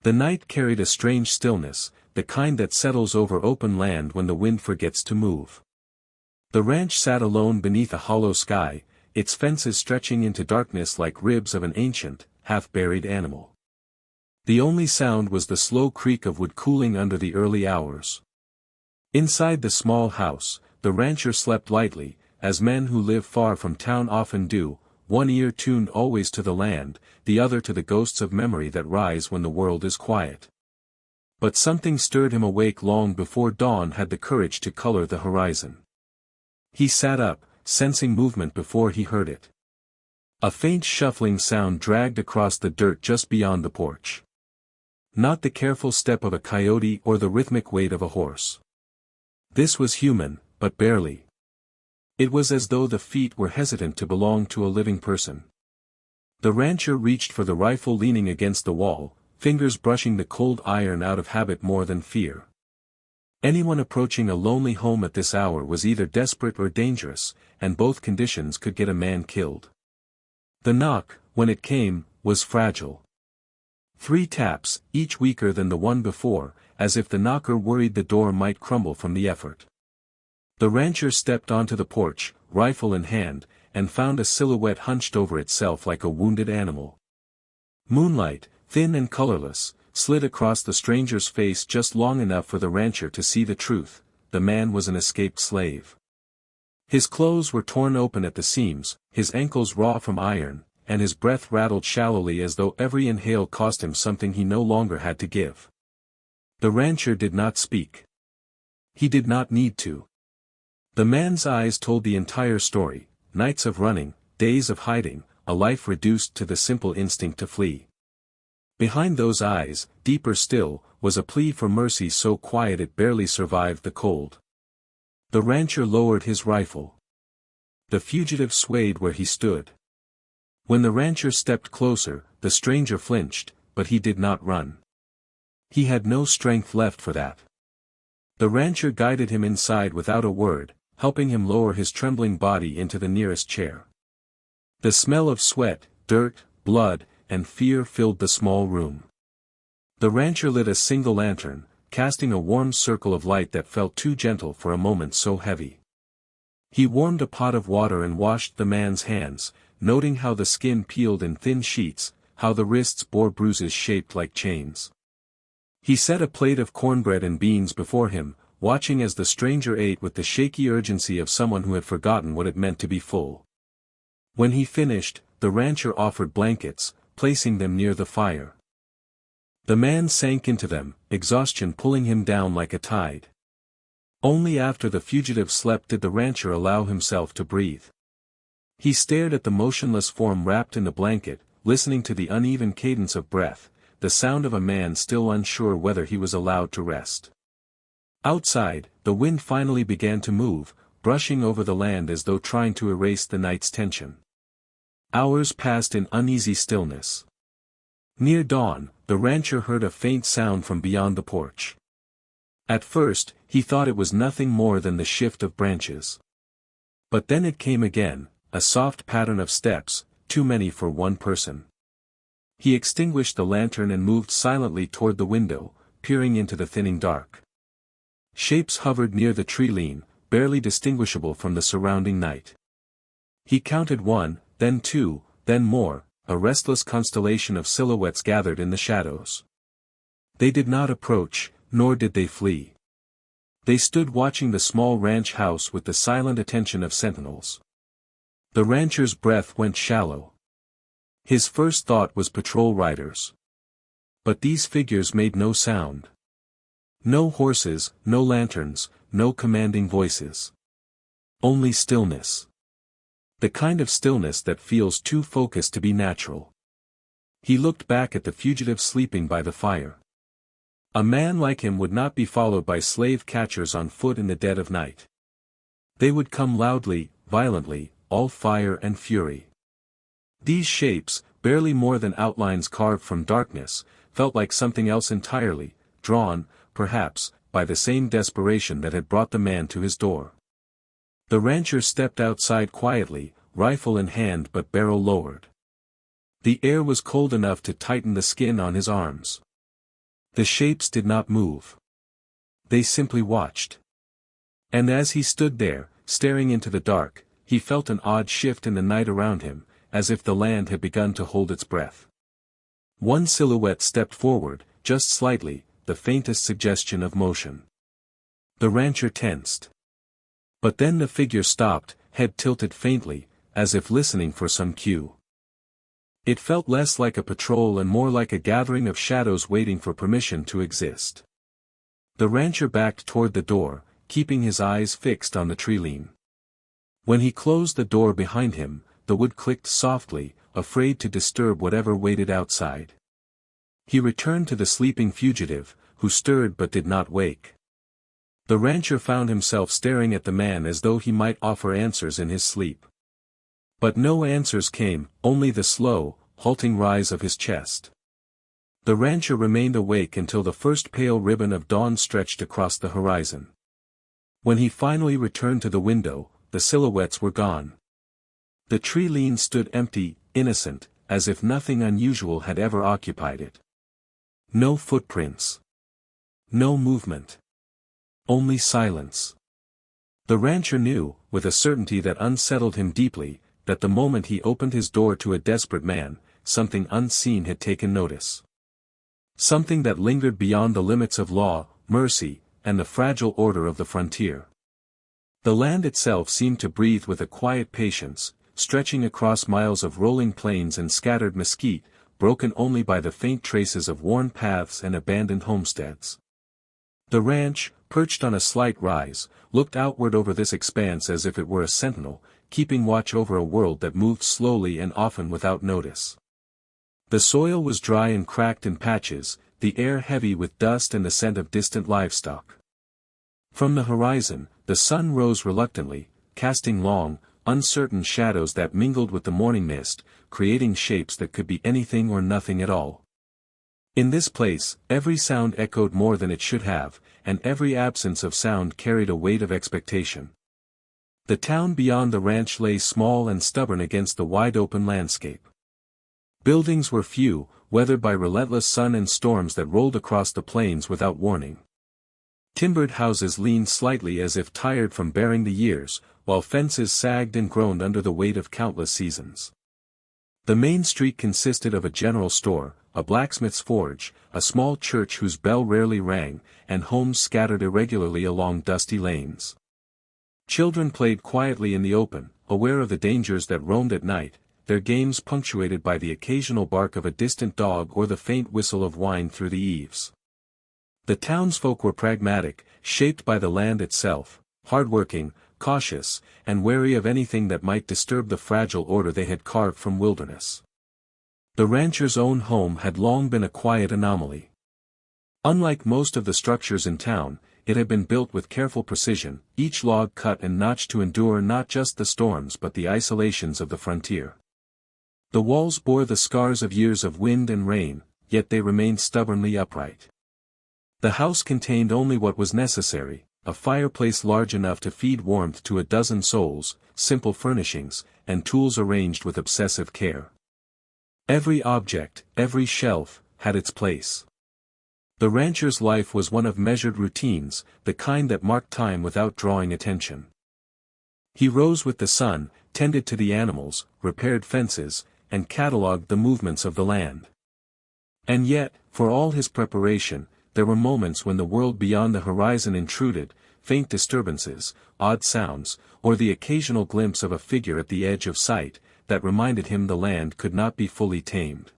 The night carried a strange stillness, the kind that settles over open land when the wind forgets to move. The ranch sat alone beneath a hollow sky, its fences stretching into darkness like ribs of an ancient, half-buried animal. The only sound was the slow creak of wood cooling under the early hours. Inside the small house, the rancher slept lightly, as men who live far from town often do, one ear tuned always to the land, the other to the ghosts of memory that rise when the world is quiet. But something stirred him awake long before dawn had the courage to color the horizon. He sat up, sensing movement before he heard it. A faint shuffling sound dragged across the dirt just beyond the porch. Not the careful step of a coyote or the rhythmic weight of a horse. This was human, but barely. It was as though the feet were hesitant to belong to a living person. The rancher reached for the rifle leaning against the wall, fingers brushing the cold iron out of habit more than fear. Anyone approaching a lonely home at this hour was either desperate or dangerous, and both conditions could get a man killed. The knock, when it came, was fragile. 3 taps, each weaker than the one before, as if the knocker worried the door might crumble from the effort. The rancher stepped onto the porch, rifle in hand, and found a silhouette hunched over itself like a wounded animal. Moonlight, thin and colorless, slid across the stranger's face just long enough for the rancher to see the truth: the man was an escaped slave. His clothes were torn open at the seams, his ankles raw from iron, and his breath rattled shallowly as though every inhale cost him something he no longer had to give. The rancher did not speak. He did not need to. The man's eyes told the entire story: nights of running, days of hiding, a life reduced to the simple instinct to flee. Behind those eyes, deeper still, was a plea for mercy so quiet it barely survived the cold. The rancher lowered his rifle. The fugitive swayed where he stood. When the rancher stepped closer, the stranger flinched, but he did not run. He had no strength left for that. The rancher guided him inside without a word, helping him lower his trembling body into the nearest chair. The smell of sweat, dirt, blood, and fear filled the small room. The rancher lit a single lantern, casting a warm circle of light that felt too gentle for a moment so heavy. He warmed a pot of water and washed the man's hands, noting how the skin peeled in thin sheets, how the wrists bore bruises shaped like chains. He set a plate of cornbread and beans before him, watching as the stranger ate with the shaky urgency of someone who had forgotten what it meant to be full. When he finished, the rancher offered blankets, placing them near the fire. The man sank into them, exhaustion pulling him down like a tide. Only after the fugitive slept did the rancher allow himself to breathe. He stared at the motionless form wrapped in the blanket, listening to the uneven cadence of breath, the sound of a man still unsure whether he was allowed to rest. Outside, the wind finally began to move, brushing over the land as though trying to erase the night's tension. Hours passed in uneasy stillness. Near dawn, the rancher heard a faint sound from beyond the porch. At first, he thought it was nothing more than the shift of branches. But then it came again, a soft pattern of steps, too many for one person. He extinguished the lantern and moved silently toward the window, peering into the thinning dark. Shapes hovered near the tree-line, barely distinguishable from the surrounding night. He counted 1, then 2, then more, a restless constellation of silhouettes gathered in the shadows. They did not approach, nor did they flee. They stood watching the small ranch house with the silent attention of sentinels. The rancher's breath went shallow. His first thought was patrol riders. But these figures made no sound. No horses, no lanterns, no commanding voices. Only stillness. The kind of stillness that feels too focused to be natural. He looked back at the fugitive sleeping by the fire. A man like him would not be followed by slave catchers on foot in the dead of night. They would come loudly, violently, all fire and fury. These shapes, barely more than outlines carved from darkness, felt like something else entirely, drawn, perhaps, by the same desperation that had brought the man to his door. The rancher stepped outside quietly, rifle in hand but barrel lowered. The air was cold enough to tighten the skin on his arms. The shapes did not move. They simply watched. And as he stood there, staring into the dark, he felt an odd shift in the night around him, as if the land had begun to hold its breath. One silhouette stepped forward, just slightly, the faintest suggestion of motion. The rancher tensed. But then the figure stopped, head tilted faintly, as if listening for some cue. It felt less like a patrol and more like a gathering of shadows waiting for permission to exist. The rancher backed toward the door, keeping his eyes fixed on the tree line. When he closed the door behind him, the wood clicked softly, afraid to disturb whatever waited outside. He returned to the sleeping fugitive, who stirred but did not wake. The rancher found himself staring at the man as though he might offer answers in his sleep. But no answers came, only the slow, halting rise of his chest. The rancher remained awake until the first pale ribbon of dawn stretched across the horizon. When he finally returned to the window, the silhouettes were gone. The tree line stood empty, innocent, as if nothing unusual had ever occupied it. No footprints. No movement. Only silence. The rancher knew, with a certainty that unsettled him deeply, that the moment he opened his door to a desperate man, something unseen had taken notice. Something that lingered beyond the limits of law, mercy, and the fragile order of the frontier. The land itself seemed to breathe with a quiet patience, stretching across miles of rolling plains and scattered mesquite, broken only by the faint traces of worn paths and abandoned homesteads. The ranch, perched on a slight rise, looked outward over this expanse as if it were a sentinel, keeping watch over a world that moved slowly and often without notice. The soil was dry and cracked in patches, the air heavy with dust and the scent of distant livestock. From the horizon, the sun rose reluctantly, casting long, uncertain shadows that mingled with the morning mist, creating shapes that could be anything or nothing at all. In this place, every sound echoed more than it should have, and every absence of sound carried a weight of expectation. The town beyond the ranch lay small and stubborn against the wide-open landscape. Buildings were few, weathered by relentless sun and storms that rolled across the plains without warning. Timbered houses leaned slightly as if tired from bearing the years, while fences sagged and groaned under the weight of countless seasons. The main street consisted of a general store, a blacksmith's forge, a small church whose bell rarely rang, and homes scattered irregularly along dusty lanes. Children played quietly in the open, aware of the dangers that roamed at night, their games punctuated by the occasional bark of a distant dog or the faint whistle of wine through the eaves. The townsfolk were pragmatic, shaped by the land itself, hardworking, cautious, and wary of anything that might disturb the fragile order they had carved from wilderness. The rancher's own home had long been a quiet anomaly. Unlike most of the structures in town, it had been built with careful precision, each log cut and notched to endure not just the storms but the isolations of the frontier. The walls bore the scars of years of wind and rain, yet they remained stubbornly upright. The house contained only what was necessary, a fireplace large enough to feed warmth to a dozen souls, simple furnishings, and tools arranged with obsessive care. Every object, every shelf, had its place. The rancher's life was one of measured routines, the kind that marked time without drawing attention. He rose with the sun, tended to the animals, repaired fences, and catalogued the movements of the land. And yet, for all his preparation, there were moments when the world beyond the horizon intruded, faint disturbances, odd sounds, or the occasional glimpse of a figure at the edge of sight, that reminded him the land could not be fully tamed.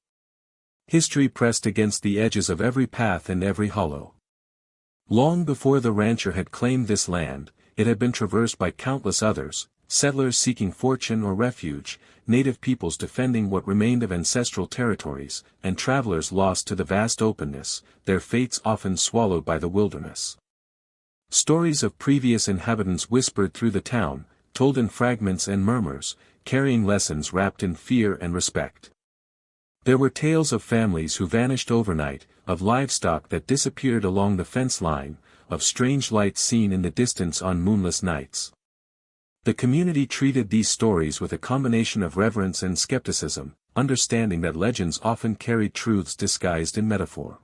History pressed against the edges of every path and every hollow. Long before the rancher had claimed this land, it had been traversed by countless others, settlers seeking fortune or refuge, native peoples defending what remained of ancestral territories, and travelers lost to the vast openness, their fates often swallowed by the wilderness. Stories of previous inhabitants whispered through the town, told in fragments and murmurs, carrying lessons wrapped in fear and respect. There were tales of families who vanished overnight, of livestock that disappeared along the fence line, of strange lights seen in the distance on moonless nights. The community treated these stories with a combination of reverence and skepticism, understanding that legends often carried truths disguised in metaphor.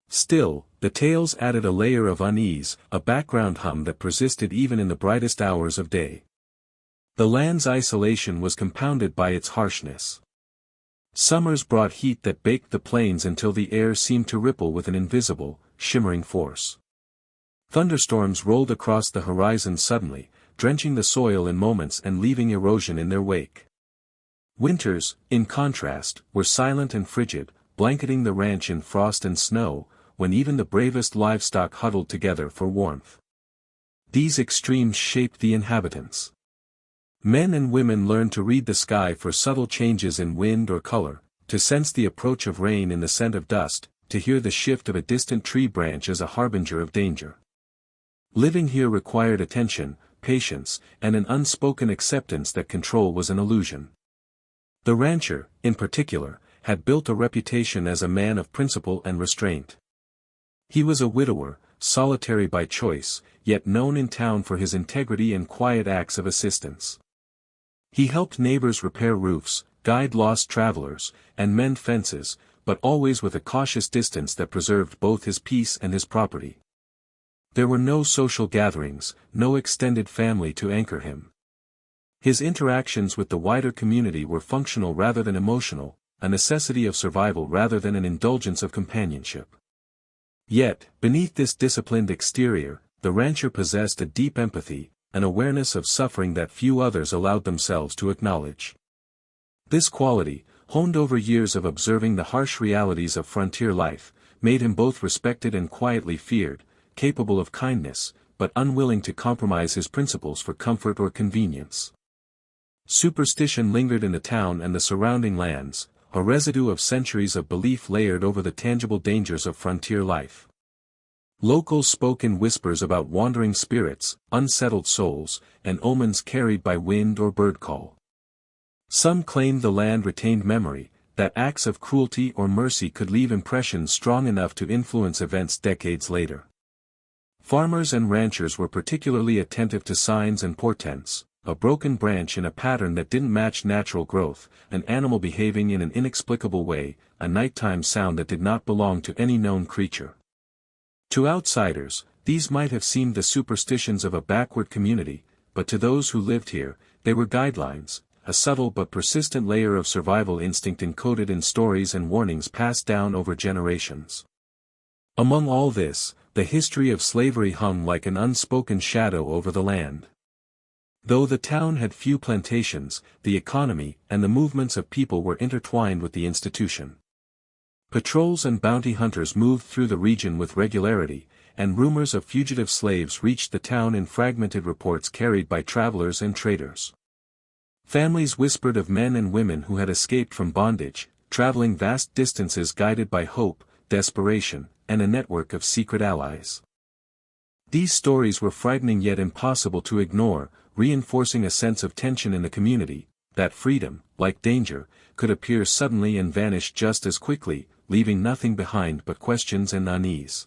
Still, the tales added a layer of unease, a background hum that persisted even in the brightest hours of day. The land's isolation was compounded by its harshness. Summers brought heat that baked the plains until the air seemed to ripple with an invisible, shimmering force. Thunderstorms rolled across the horizon suddenly, drenching the soil in moments and leaving erosion in their wake. Winters, in contrast, were silent and frigid, blanketing the ranch in frost and snow, when even the bravest livestock huddled together for warmth. These extremes shaped the inhabitants. Men and women learned to read the sky for subtle changes in wind or color, to sense the approach of rain in the scent of dust, to hear the shift of a distant tree branch as a harbinger of danger. Living here required attention, patience, and an unspoken acceptance that control was an illusion. The rancher, in particular, had built a reputation as a man of principle and restraint. He was a widower, solitary by choice, yet known in town for his integrity and quiet acts of assistance. He helped neighbors repair roofs, guide lost travelers, and mend fences, but always with a cautious distance that preserved both his peace and his property. There were no social gatherings, no extended family to anchor him. His interactions with the wider community were functional rather than emotional, a necessity of survival rather than an indulgence of companionship. Yet, beneath this disciplined exterior, the rancher possessed a deep empathy, an awareness of suffering that few others allowed themselves to acknowledge. This quality, honed over years of observing the harsh realities of frontier life, made him both respected and quietly feared, capable of kindness, but unwilling to compromise his principles for comfort or convenience. Superstition lingered in the town and the surrounding lands, a residue of centuries of belief layered over the tangible dangers of frontier life. Locals spoke in whispers about wandering spirits, unsettled souls, and omens carried by wind or bird call. Some claimed the land retained memory, that acts of cruelty or mercy could leave impressions strong enough to influence events decades later. Farmers and ranchers were particularly attentive to signs and portents. A broken branch in a pattern that didn't match natural growth, an animal behaving in an inexplicable way, a nighttime sound that did not belong to any known creature. To outsiders, these might have seemed the superstitions of a backward community, but to those who lived here, they were guidelines, a subtle but persistent layer of survival instinct encoded in stories and warnings passed down over generations. Among all this, the history of slavery hung like an unspoken shadow over the land. Though the town had few plantations, the economy and the movements of people were intertwined with the institution. Patrols and bounty hunters moved through the region with regularity, and rumors of fugitive slaves reached the town in fragmented reports carried by travelers and traders. Families whispered of men and women who had escaped from bondage, traveling vast distances guided by hope, desperation, and a network of secret allies. These stories were frightening yet impossible to ignore, reinforcing a sense of tension in the community, that freedom, like danger, could appear suddenly and vanish just as quickly, leaving nothing behind but questions and unease.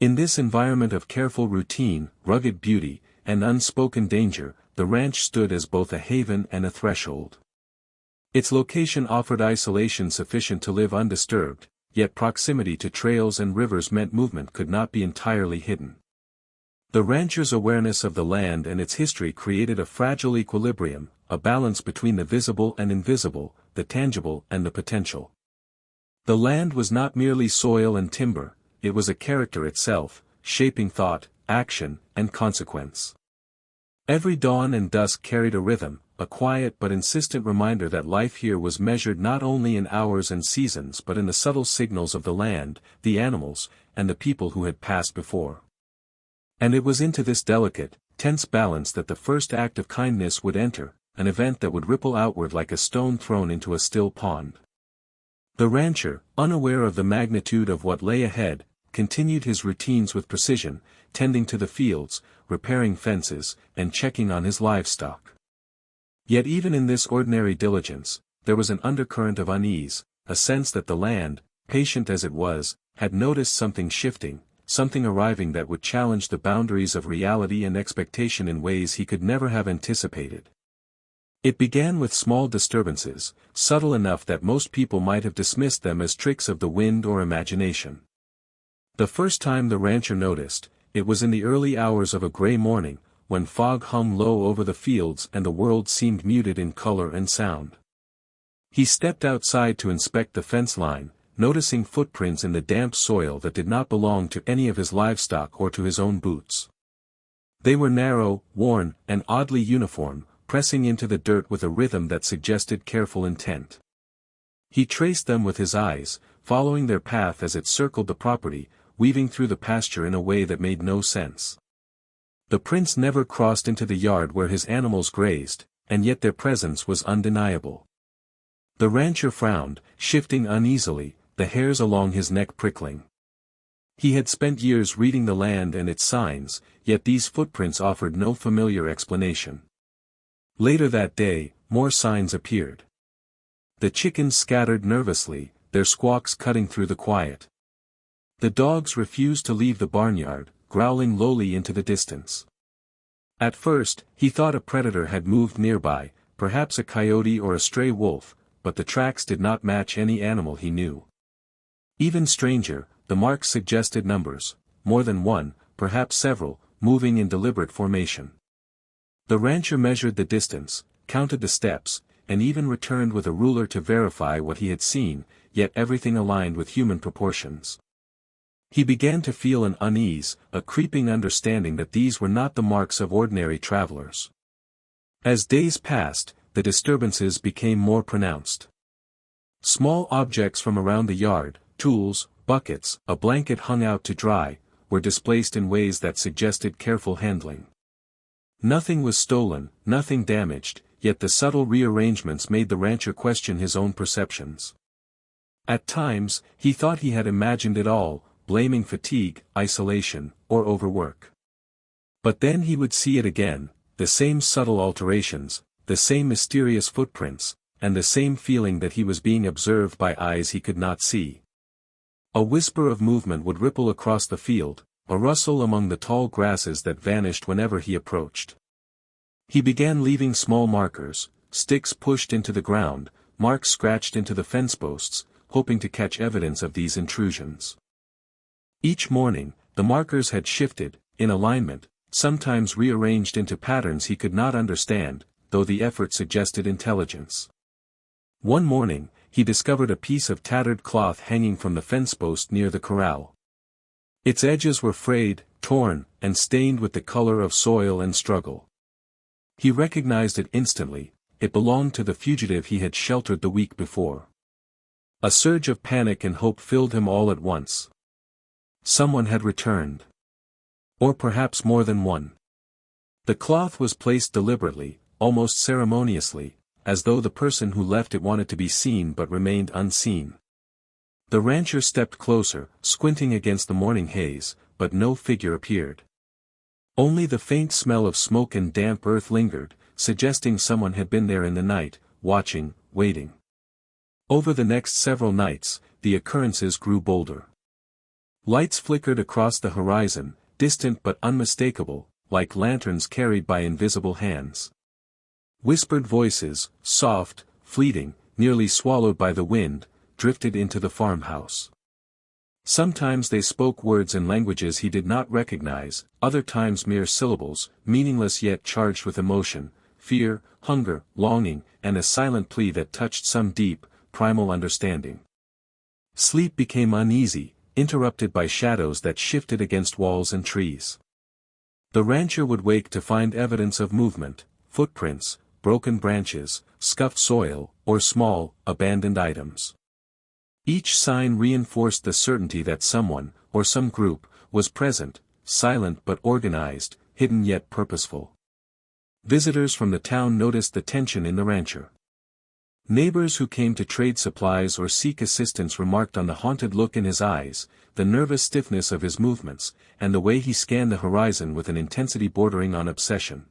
In this environment of careful routine, rugged beauty, and unspoken danger, the ranch stood as both a haven and a threshold. Its location offered isolation sufficient to live undisturbed, yet proximity to trails and rivers meant movement could not be entirely hidden. The rancher's awareness of the land and its history created a fragile equilibrium, a balance between the visible and invisible, the tangible and the potential. The land was not merely soil and timber, it was a character itself, shaping thought, action, and consequence. Every dawn and dusk carried a rhythm, a quiet but insistent reminder that life here was measured not only in hours and seasons but in the subtle signals of the land, the animals, and the people who had passed before. And it was into this delicate, tense balance that the first act of kindness would enter, an event that would ripple outward like a stone thrown into a still pond. The rancher, unaware of the magnitude of what lay ahead, continued his routines with precision, tending to the fields, repairing fences, and checking on his livestock. Yet even in this ordinary diligence, there was an undercurrent of unease, a sense that the land, patient as it was, had noticed something shifting, something arriving that would challenge the boundaries of reality and expectation in ways he could never have anticipated. It began with small disturbances, subtle enough that most people might have dismissed them as tricks of the wind or imagination. The first time the rancher noticed, it was in the early hours of a gray morning, when fog hung low over the fields and the world seemed muted in color and sound. He stepped outside to inspect the fence line, noticing footprints in the damp soil that did not belong to any of his livestock or to his own boots. They were narrow, worn, and oddly uniform, pressing into the dirt with a rhythm that suggested careful intent. He traced them with his eyes, following their path as it circled the property, weaving through the pasture in a way that made no sense. The prints never crossed into the yard where his animals grazed, and yet their presence was undeniable. The rancher frowned, shifting uneasily, the hairs along his neck prickling. He had spent years reading the land and its signs, yet these footprints offered no familiar explanation. Later that day, more signs appeared. The chickens scattered nervously, their squawks cutting through the quiet. The dogs refused to leave the barnyard, growling lowly into the distance. At first, he thought a predator had moved nearby, perhaps a coyote or a stray wolf, but the tracks did not match any animal he knew. Even stranger, the marks suggested numbers, more than one, perhaps several, moving in deliberate formation. The rancher measured the distance, counted the steps, and even returned with a ruler to verify what he had seen, yet everything aligned with human proportions. He began to feel an unease, a creeping understanding that these were not the marks of ordinary travelers. As days passed, the disturbances became more pronounced. Small objects from around the yard, tools, buckets, a blanket hung out to dry, were displaced in ways that suggested careful handling. Nothing was stolen, nothing damaged, yet the subtle rearrangements made the rancher question his own perceptions. At times, he thought he had imagined it all, blaming fatigue, isolation, or overwork. But then he would see it again, the same subtle alterations, the same mysterious footprints, and the same feeling that he was being observed by eyes he could not see. A whisper of movement would ripple across the field, a rustle among the tall grasses that vanished whenever he approached. He began leaving small markers, sticks pushed into the ground, marks scratched into the fence posts, hoping to catch evidence of these intrusions. Each morning, the markers had shifted, in alignment, sometimes rearranged into patterns he could not understand, though the effort suggested intelligence. One morning, he discovered a piece of tattered cloth hanging from the fence post near the corral. Its edges were frayed, torn, and stained with the color of soil and struggle. He recognized it instantly, it belonged to the fugitive he had sheltered the week before. A surge of panic and hope filled him all at once. Someone had returned. Or perhaps more than one. The cloth was placed deliberately, almost ceremoniously, as though the person who left it wanted to be seen but remained unseen. The rancher stepped closer, squinting against the morning haze, but no figure appeared. Only the faint smell of smoke and damp earth lingered, suggesting someone had been there in the night, watching, waiting. Over the next several nights, the occurrences grew bolder. Lights flickered across the horizon, distant but unmistakable, like lanterns carried by invisible hands. Whispered voices, soft, fleeting, nearly swallowed by the wind, drifted into the farmhouse. Sometimes they spoke words in languages he did not recognize, other times mere syllables, meaningless yet charged with emotion, fear, hunger, longing, and a silent plea that touched some deep, primal understanding. Sleep became uneasy, interrupted by shadows that shifted against walls and trees. The rancher would wake to find evidence of movement, footprints, broken branches, scuffed soil, or small, abandoned items. Each sign reinforced the certainty that someone, or some group, was present, silent but organized, hidden yet purposeful. Visitors from the town noticed the tension in the rancher. Neighbors who came to trade supplies or seek assistance remarked on the haunted look in his eyes, the nervous stiffness of his movements, and the way he scanned the horizon with an intensity bordering on obsession.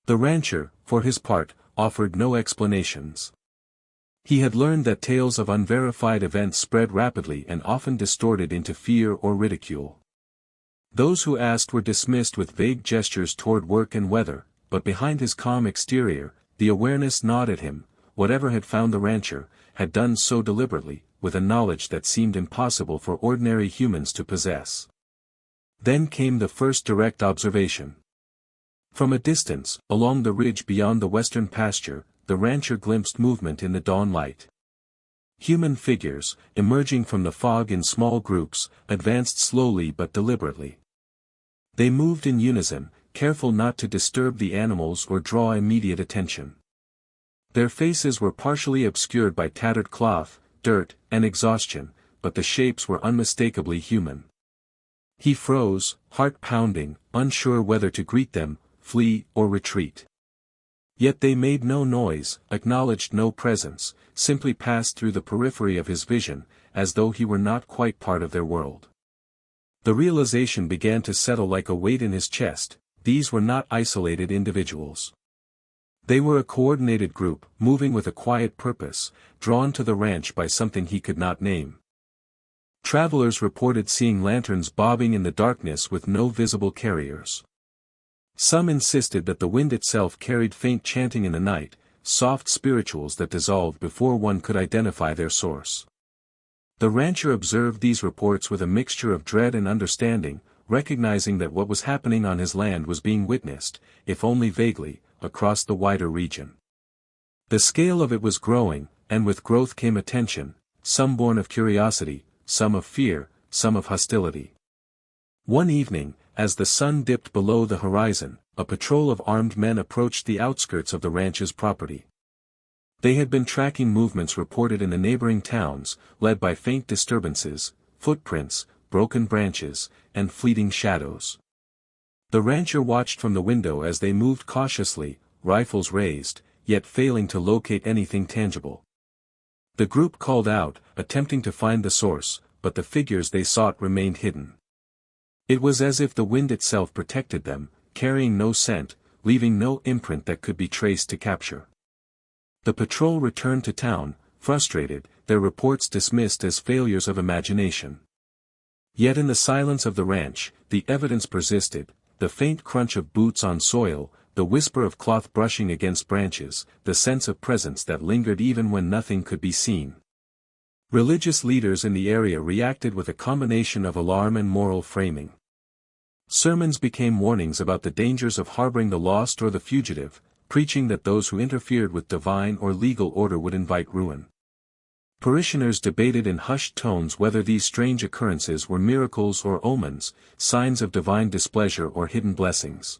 The rancher, for his part, offered no explanations. He had learned that tales of unverified events spread rapidly and often distorted into fear or ridicule. Those who asked were dismissed with vague gestures toward work and weather, but behind his calm exterior, the awareness gnawed at him: whatever had found the rancher, had done so deliberately, with a knowledge that seemed impossible for ordinary humans to possess. Then came the first direct observation. From a distance, along the ridge beyond the western pasture, the rancher glimpsed movement in the dawn light. Human figures, emerging from the fog in small groups, advanced slowly but deliberately. They moved in unison, careful not to disturb the animals or draw immediate attention. Their faces were partially obscured by tattered cloth, dirt, and exhaustion, but the shapes were unmistakably human. He froze, heart pounding, unsure whether to greet them, flee, or retreat. Yet they made no noise, acknowledged no presence, simply passed through the periphery of his vision, as though he were not quite part of their world. The realization began to settle like a weight in his chest: these were not isolated individuals. They were a coordinated group, moving with a quiet purpose, drawn to the ranch by something he could not name. Travelers reported seeing lanterns bobbing in the darkness with no visible carriers. Some insisted that the wind itself carried faint chanting in the night, soft spirituals that dissolved before one could identify their source. The rancher observed these reports with a mixture of dread and understanding, recognizing that what was happening on his land was being witnessed, if only vaguely, across the wider region. The scale of it was growing, and with growth came attention, some born of curiosity, some of fear, some of hostility. One evening, as the sun dipped below the horizon, a patrol of armed men approached the outskirts of the ranch's property. They had been tracking movements reported in the neighboring towns, led by faint disturbances, footprints, broken branches, and fleeting shadows. The rancher watched from the window as they moved cautiously, rifles raised, yet failing to locate anything tangible. The group called out, attempting to find the source, but the figures they sought remained hidden. It was as if the wind itself protected them, carrying no scent, leaving no imprint that could be traced to capture. The patrol returned to town, frustrated, their reports dismissed as failures of imagination. Yet in the silence of the ranch, the evidence persisted: the faint crunch of boots on soil, the whisper of cloth brushing against branches, the sense of presence that lingered even when nothing could be seen. Religious leaders in the area reacted with a combination of alarm and moral framing. Sermons became warnings about the dangers of harboring the lost or the fugitive, preaching that those who interfered with divine or legal order would invite ruin. Parishioners debated in hushed tones whether these strange occurrences were miracles or omens, signs of divine displeasure or hidden blessings.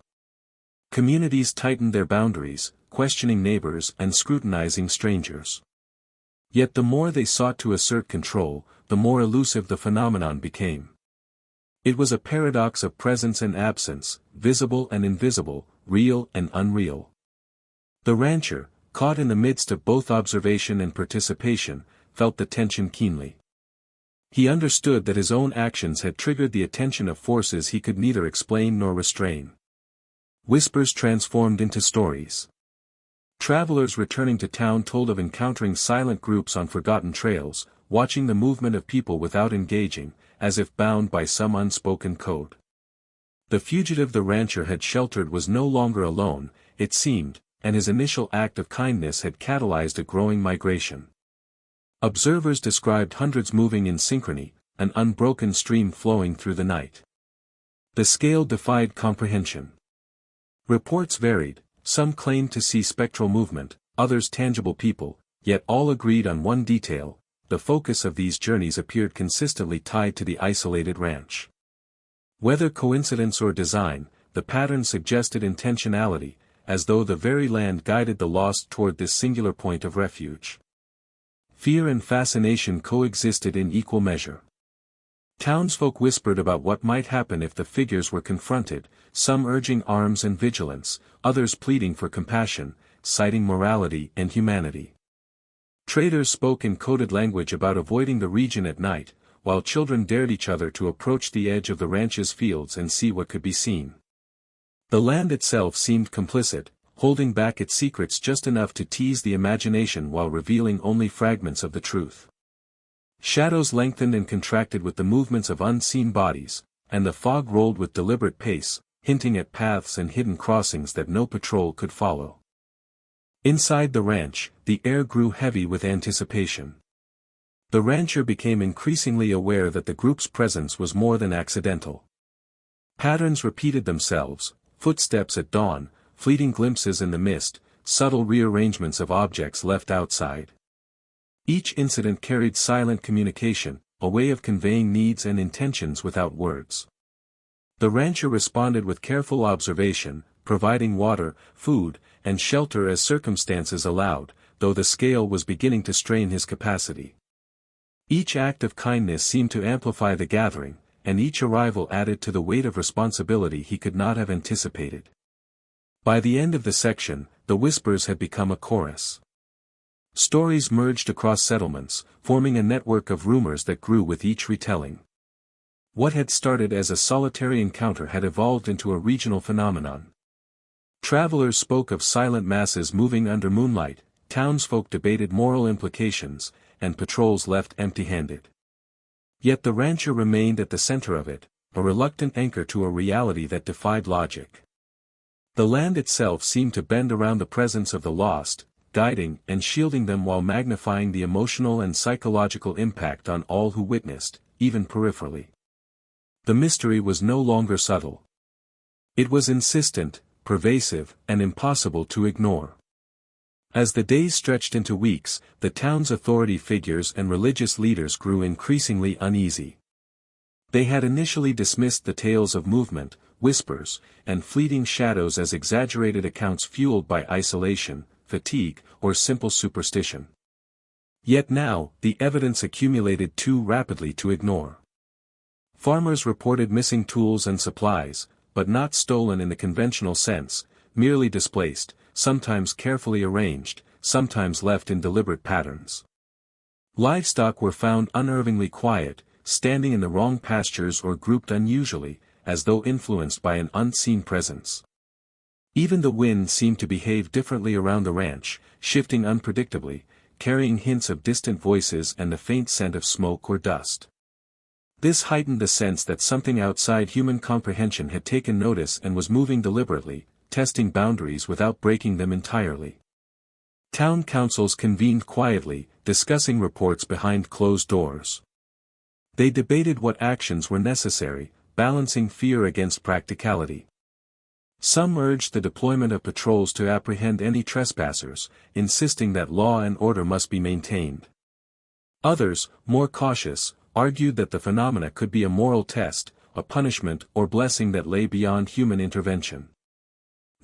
Communities tightened their boundaries, questioning neighbors and scrutinizing strangers. Yet the more they sought to assert control, the more elusive the phenomenon became. It was a paradox of presence and absence, visible and invisible, real and unreal. The rancher, caught in the midst of both observation and participation, felt the tension keenly. He understood that his own actions had triggered the attention of forces he could neither explain nor restrain. Whispers transformed into stories. Travelers returning to town told of encountering silent groups on forgotten trails, watching the movement of people without engaging, as if bound by some unspoken code. The fugitive the rancher had sheltered was no longer alone, it seemed, and his initial act of kindness had catalyzed a growing migration. Observers described hundreds moving in synchrony, an unbroken stream flowing through the night. The scale defied comprehension. Reports varied. Some claimed to see spectral movement, others tangible people, yet all agreed on one detail: the focus of these journeys appeared consistently tied to the isolated ranch. Whether coincidence or design, the pattern suggested intentionality, as though the very land guided the lost toward this singular point of refuge. Fear and fascination coexisted in equal measure. Townsfolk whispered about what might happen if the figures were confronted, some urging arms and vigilance, others pleading for compassion, citing morality and humanity. Traders spoke in coded language about avoiding the region at night, while children dared each other to approach the edge of the ranch's fields and see what could be seen. The land itself seemed complicit, holding back its secrets just enough to tease the imagination while revealing only fragments of the truth. Shadows lengthened and contracted with the movements of unseen bodies, and the fog rolled with deliberate pace, hinting at paths and hidden crossings that no patrol could follow. Inside the ranch, the air grew heavy with anticipation. The rancher became increasingly aware that the group's presence was more than accidental. Patterns repeated themselves: footsteps at dawn, fleeting glimpses in the mist, subtle rearrangements of objects left outside. Each incident carried silent communication, a way of conveying needs and intentions without words. The rancher responded with careful observation, providing water, food, and shelter as circumstances allowed, though the scale was beginning to strain his capacity. Each act of kindness seemed to amplify the gathering, and each arrival added to the weight of responsibility he could not have anticipated. By the end of the section, the whispers had become a chorus. Stories merged across settlements, forming a network of rumors that grew with each retelling. What had started as a solitary encounter had evolved into a regional phenomenon. Travelers spoke of silent masses moving under moonlight, townsfolk debated moral implications, and patrols left empty-handed. Yet the rancher remained at the center of it, a reluctant anchor to a reality that defied logic. The land itself seemed to bend around the presence of the lost, guiding and shielding them while magnifying the emotional and psychological impact on all who witnessed, even peripherally. The mystery was no longer subtle. It was insistent, pervasive, and impossible to ignore. As the days stretched into weeks, the town's authority figures and religious leaders grew increasingly uneasy. They had initially dismissed the tales of movement, whispers, and fleeting shadows as exaggerated accounts fueled by isolation, fatigue, or simple superstition. Yet now, the evidence accumulated too rapidly to ignore. Farmers reported missing tools and supplies, but not stolen in the conventional sense, merely displaced, sometimes carefully arranged, sometimes left in deliberate patterns. Livestock were found unnervingly quiet, standing in the wrong pastures or grouped unusually, as though influenced by an unseen presence. Even the wind seemed to behave differently around the ranch, shifting unpredictably, carrying hints of distant voices and the faint scent of smoke or dust. This heightened the sense that something outside human comprehension had taken notice and was moving deliberately, testing boundaries without breaking them entirely. Town councils convened quietly, discussing reports behind closed doors. They debated what actions were necessary, balancing fear against practicality. Some urged the deployment of patrols to apprehend any trespassers, insisting that law and order must be maintained. Others, more cautious, argued that the phenomena could be a moral test, a punishment or blessing that lay beyond human intervention.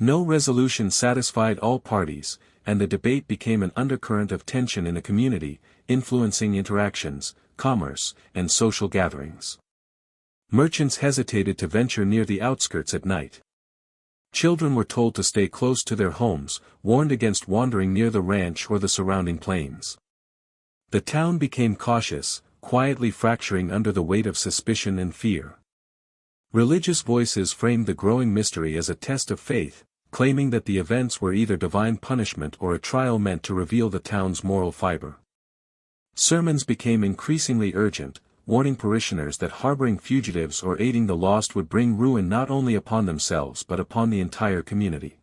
No resolution satisfied all parties, and the debate became an undercurrent of tension in a community, influencing interactions, commerce, and social gatherings. Merchants hesitated to venture near the outskirts at night. Children were told to stay close to their homes, warned against wandering near the ranch or the surrounding plains. The town became cautious, quietly fracturing under the weight of suspicion and fear. Religious voices framed the growing mystery as a test of faith, claiming that the events were either divine punishment or a trial meant to reveal the town's moral fiber. Sermons became increasingly urgent, warning parishioners that harboring fugitives or aiding the lost would bring ruin not only upon themselves but upon the entire community.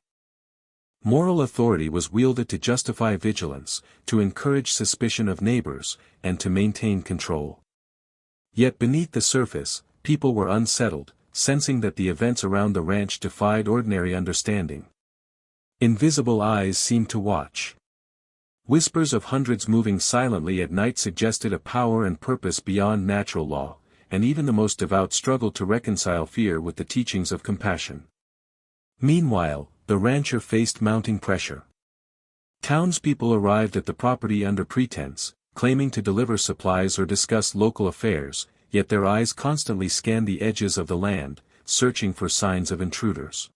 Moral authority was wielded to justify vigilance, to encourage suspicion of neighbors, and to maintain control. Yet beneath the surface, people were unsettled, sensing that the events around the ranch defied ordinary understanding. Invisible eyes seemed to watch. Whispers of hundreds moving silently at night suggested a power and purpose beyond natural law, and even the most devout struggled to reconcile fear with the teachings of compassion. Meanwhile, the rancher faced mounting pressure. Townspeople arrived at the property under pretense, claiming to deliver supplies or discuss local affairs, yet their eyes constantly scanned the edges of the land, searching for signs of intruders.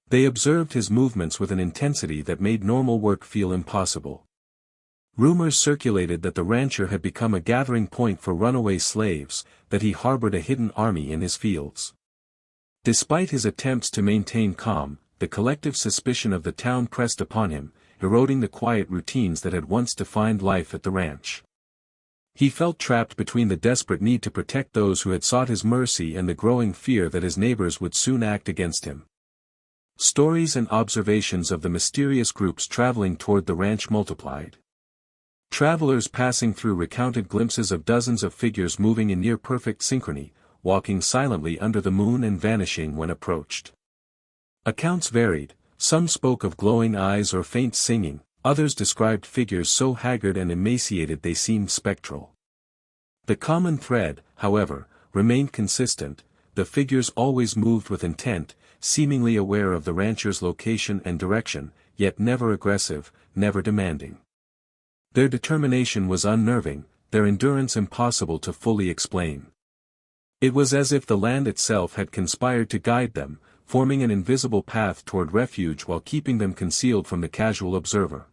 They observed his movements with an intensity that made normal work feel impossible. Rumors circulated that the rancher had become a gathering point for runaway slaves, that he harbored a hidden army in his fields. Despite his attempts to maintain calm, the collective suspicion of the town pressed upon him, eroding the quiet routines that had once defined life at the ranch. He felt trapped between the desperate need to protect those who had sought his mercy and the growing fear that his neighbors would soon act against him. Stories and observations of the mysterious groups traveling toward the ranch multiplied. Travelers passing through recounted glimpses of dozens of figures moving in near-perfect synchrony, walking silently under the moon and vanishing when approached. Accounts varied, some spoke of glowing eyes or faint singing, others described figures so haggard and emaciated they seemed spectral. The common thread, however, remained consistent: the figures always moved with intent, seemingly aware of the rancher's location and direction, yet never aggressive, never demanding. Their determination was unnerving, their endurance impossible to fully explain. It was as if the land itself had conspired to guide them, forming an invisible path toward refuge while keeping them concealed from the casual observer.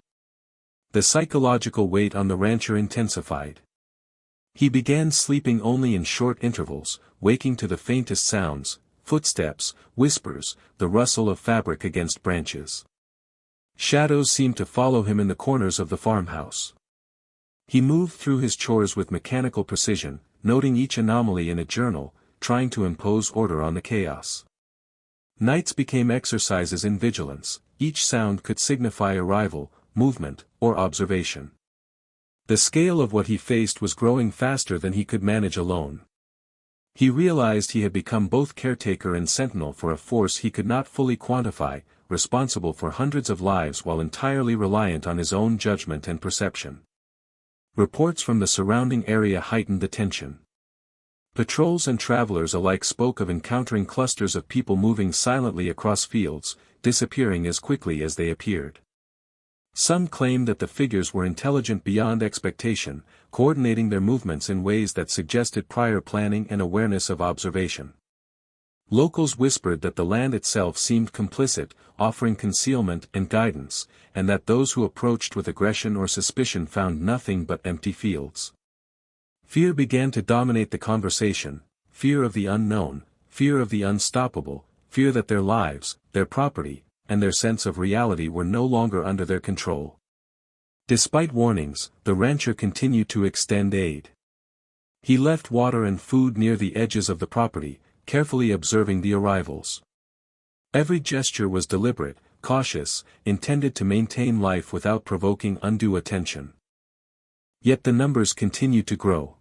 The psychological weight on the rancher intensified. He began sleeping only in short intervals, waking to the faintest sounds: footsteps, whispers, the rustle of fabric against branches. Shadows seemed to follow him in the corners of the farmhouse. He moved through his chores with mechanical precision, noting each anomaly in a journal, trying to impose order on the chaos. Nights became exercises in vigilance: each sound could signify arrival, movement, or observation. The scale of what he faced was growing faster than he could manage alone. He realized he had become both caretaker and sentinel for a force he could not fully quantify, responsible for hundreds of lives while entirely reliant on his own judgment and perception. Reports from the surrounding area heightened the tension. Patrols and travelers alike spoke of encountering clusters of people moving silently across fields, disappearing as quickly as they appeared. Some claimed that the figures were intelligent beyond expectation, coordinating their movements in ways that suggested prior planning and awareness of observation. Locals whispered that the land itself seemed complicit, offering concealment and guidance, and that those who approached with aggression or suspicion found nothing but empty fields. Fear began to dominate the conversation: fear of the unknown, fear of the unstoppable, fear that their lives, their property, and their sense of reality were no longer under their control. Despite warnings, the rancher continued to extend aid. He left water and food near the edges of the property, carefully observing the arrivals. Every gesture was deliberate, cautious, intended to maintain life without provoking undue attention. Yet the numbers continued to grow.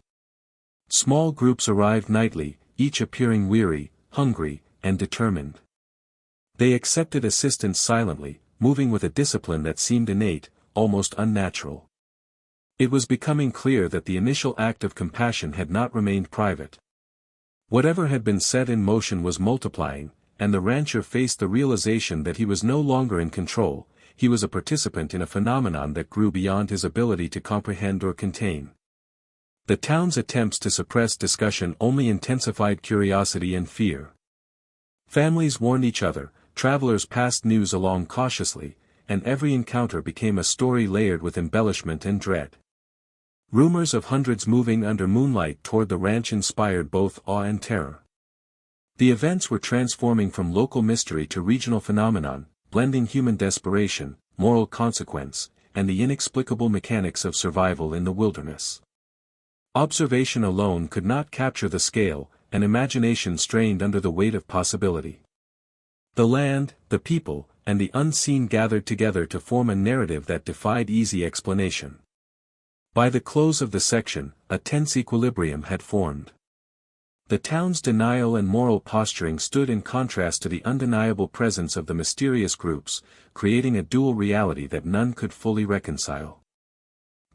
Small groups arrived nightly, each appearing weary, hungry, and determined. They accepted assistance silently, moving with a discipline that seemed innate, almost unnatural. It was becoming clear that the initial act of compassion had not remained private. Whatever had been set in motion was multiplying, and the rancher faced the realization that he was no longer in control. He was a participant in a phenomenon that grew beyond his ability to comprehend or contain. The town's attempts to suppress discussion only intensified curiosity and fear. Families warned each other, travelers passed news along cautiously, and every encounter became a story layered with embellishment and dread. Rumors of hundreds moving under moonlight toward the ranch inspired both awe and terror. The events were transforming from local mystery to regional phenomenon, blending human desperation, moral consequence, and the inexplicable mechanics of survival in the wilderness. Observation alone could not capture the scale, and imagination strained under the weight of possibility. The land, the people, and the unseen gathered together to form a narrative that defied easy explanation. By the close of the section, a tense equilibrium had formed. The town's denial and moral posturing stood in contrast to the undeniable presence of the mysterious groups, creating a dual reality that none could fully reconcile.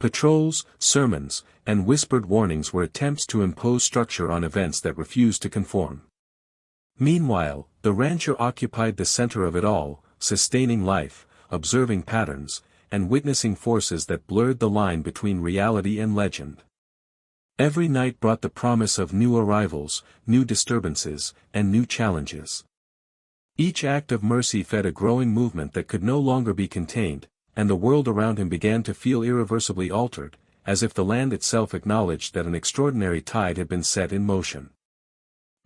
Patrols, sermons, and whispered warnings were attempts to impose structure on events that refused to conform. Meanwhile, the rancher occupied the center of it all, sustaining life, observing patterns, and witnessing forces that blurred the line between reality and legend. Every night brought the promise of new arrivals, new disturbances, and new challenges. Each act of mercy fed a growing movement that could no longer be contained, and the world around him began to feel irreversibly altered, as if the land itself acknowledged that an extraordinary tide had been set in motion.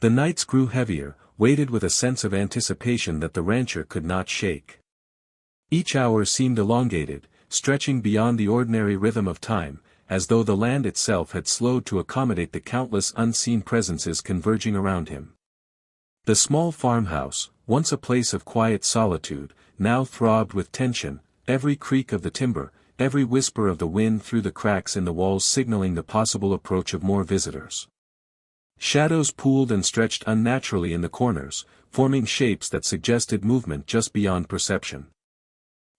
The nights grew heavier, weighted with a sense of anticipation that the rancher could not shake. Each hour seemed elongated, stretching beyond the ordinary rhythm of time, as though the land itself had slowed to accommodate the countless unseen presences converging around him. The small farmhouse, once a place of quiet solitude, now throbbed with tension. Every creak of the timber, every whisper of the wind through the cracks in the walls signaling the possible approach of more visitors. Shadows pooled and stretched unnaturally in the corners, forming shapes that suggested movement just beyond perception.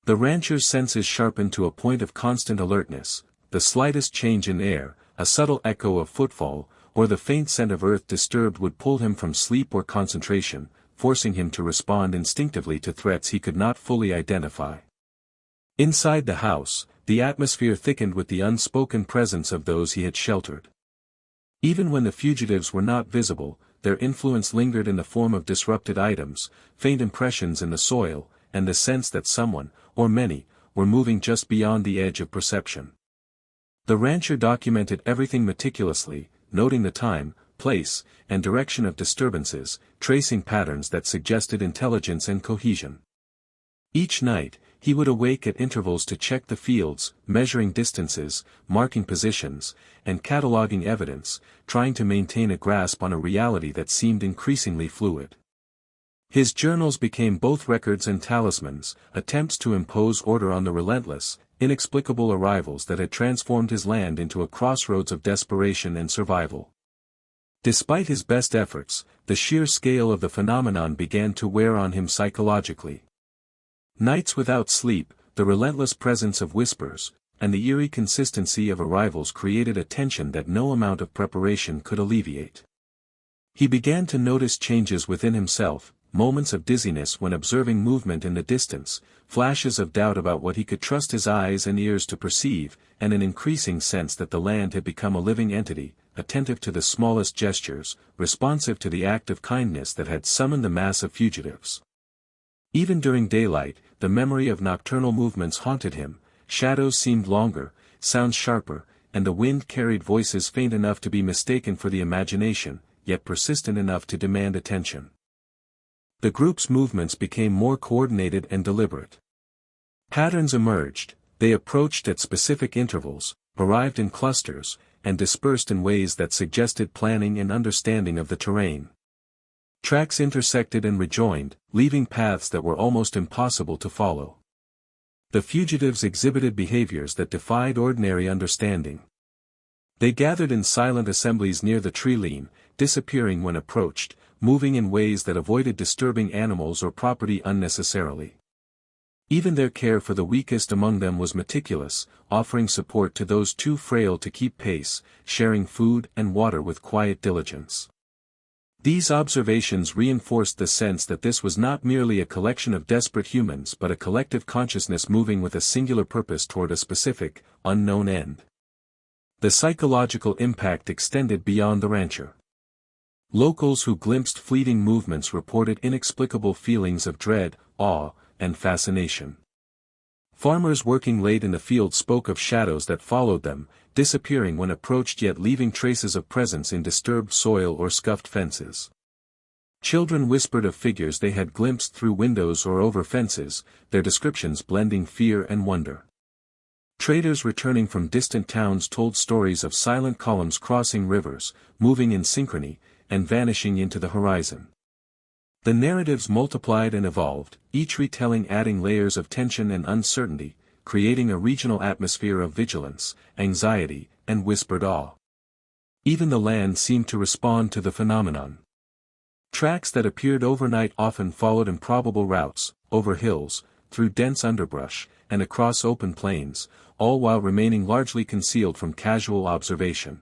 The rancher's senses sharpened to a point of constant alertness. The slightest change in air, a subtle echo of footfall, or the faint scent of earth disturbed would pull him from sleep or concentration, forcing him to respond instinctively to threats he could not fully identify. Inside the house, the atmosphere thickened with the unspoken presence of those he had sheltered. Even when the fugitives were not visible, their influence lingered in the form of disrupted items, faint impressions in the soil, and the sense that someone, or many, were moving just beyond the edge of perception. The rancher documented everything meticulously, noting the time, place, and direction of disturbances, tracing patterns that suggested intelligence and cohesion. Each night, he would awake at intervals to check the fields, measuring distances, marking positions, and cataloging evidence, trying to maintain a grasp on a reality that seemed increasingly fluid. His journals became both records and talismans, attempts to impose order on the relentless, inexplicable arrivals that had transformed his land into a crossroads of desperation and survival. Despite his best efforts, the sheer scale of the phenomenon began to wear on him psychologically. Nights without sleep, the relentless presence of whispers, and the eerie consistency of arrivals created a tension that no amount of preparation could alleviate. He began to notice changes within himself, moments of dizziness when observing movement in the distance, flashes of doubt about what he could trust his eyes and ears to perceive, and an increasing sense that the land had become a living entity, attentive to the smallest gestures, responsive to the act of kindness that had summoned the mass of fugitives. Even during daylight, the memory of nocturnal movements haunted him. Shadows seemed longer, sounds sharper, and the wind carried voices faint enough to be mistaken for the imagination, yet persistent enough to demand attention. The group's movements became more coordinated and deliberate. Patterns emerged, they approached at specific intervals, arrived in clusters, and dispersed in ways that suggested planning and understanding of the terrain. Tracks intersected and rejoined, leaving paths that were almost impossible to follow. The fugitives exhibited behaviors that defied ordinary understanding. They gathered in silent assemblies near the tree line, disappearing when approached, moving in ways that avoided disturbing animals or property unnecessarily. Even their care for the weakest among them was meticulous, offering support to those too frail to keep pace, sharing food and water with quiet diligence. These observations reinforced the sense that this was not merely a collection of desperate humans but a collective consciousness moving with a singular purpose toward a specific, unknown end. The psychological impact extended beyond the rancher. Locals who glimpsed fleeting movements reported inexplicable feelings of dread, awe, and fascination. Farmers working late in the field spoke of shadows that followed them, disappearing when approached yet leaving traces of presence in disturbed soil or scuffed fences. Children whispered of figures they had glimpsed through windows or over fences, their descriptions blending fear and wonder. Traders returning from distant towns told stories of silent columns crossing rivers, moving in synchrony, and vanishing into the horizon. The narratives multiplied and evolved, each retelling adding layers of tension and uncertainty, creating a regional atmosphere of vigilance, anxiety, and whispered awe. Even the land seemed to respond to the phenomenon. Tracks that appeared overnight often followed improbable routes, over hills, through dense underbrush, and across open plains, all while remaining largely concealed from casual observation.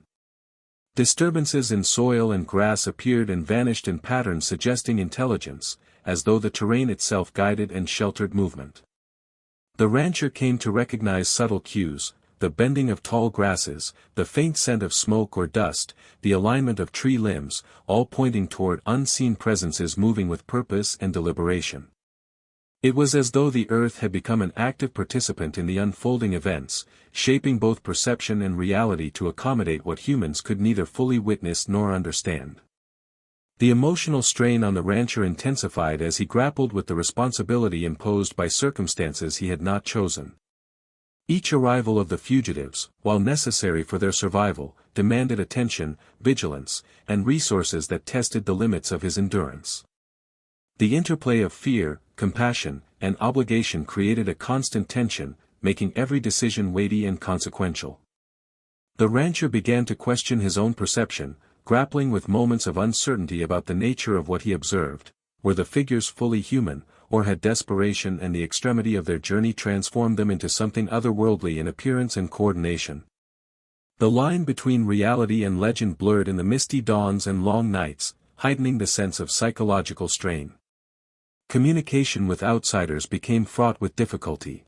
Disturbances in soil and grass appeared and vanished in patterns suggesting intelligence, as though the terrain itself guided and sheltered movement. The rancher came to recognize subtle cues, the bending of tall grasses, the faint scent of smoke or dust, the alignment of tree limbs, all pointing toward unseen presences moving with purpose and deliberation. It was as though the earth had become an active participant in the unfolding events, shaping both perception and reality to accommodate what humans could neither fully witness nor understand. The emotional strain on the rancher intensified as he grappled with the responsibility imposed by circumstances he had not chosen. Each arrival of the fugitives, while necessary for their survival, demanded attention, vigilance, and resources that tested the limits of his endurance. The interplay of fear, compassion, and obligation created a constant tension, making every decision weighty and consequential. The rancher began to question his own perception, grappling with moments of uncertainty about the nature of what he observed. Were the figures fully human, or had desperation and the extremity of their journey transformed them into something otherworldly in appearance and coordination? The line between reality and legend blurred in the misty dawns and long nights, heightening the sense of psychological strain. Communication with outsiders became fraught with difficulty.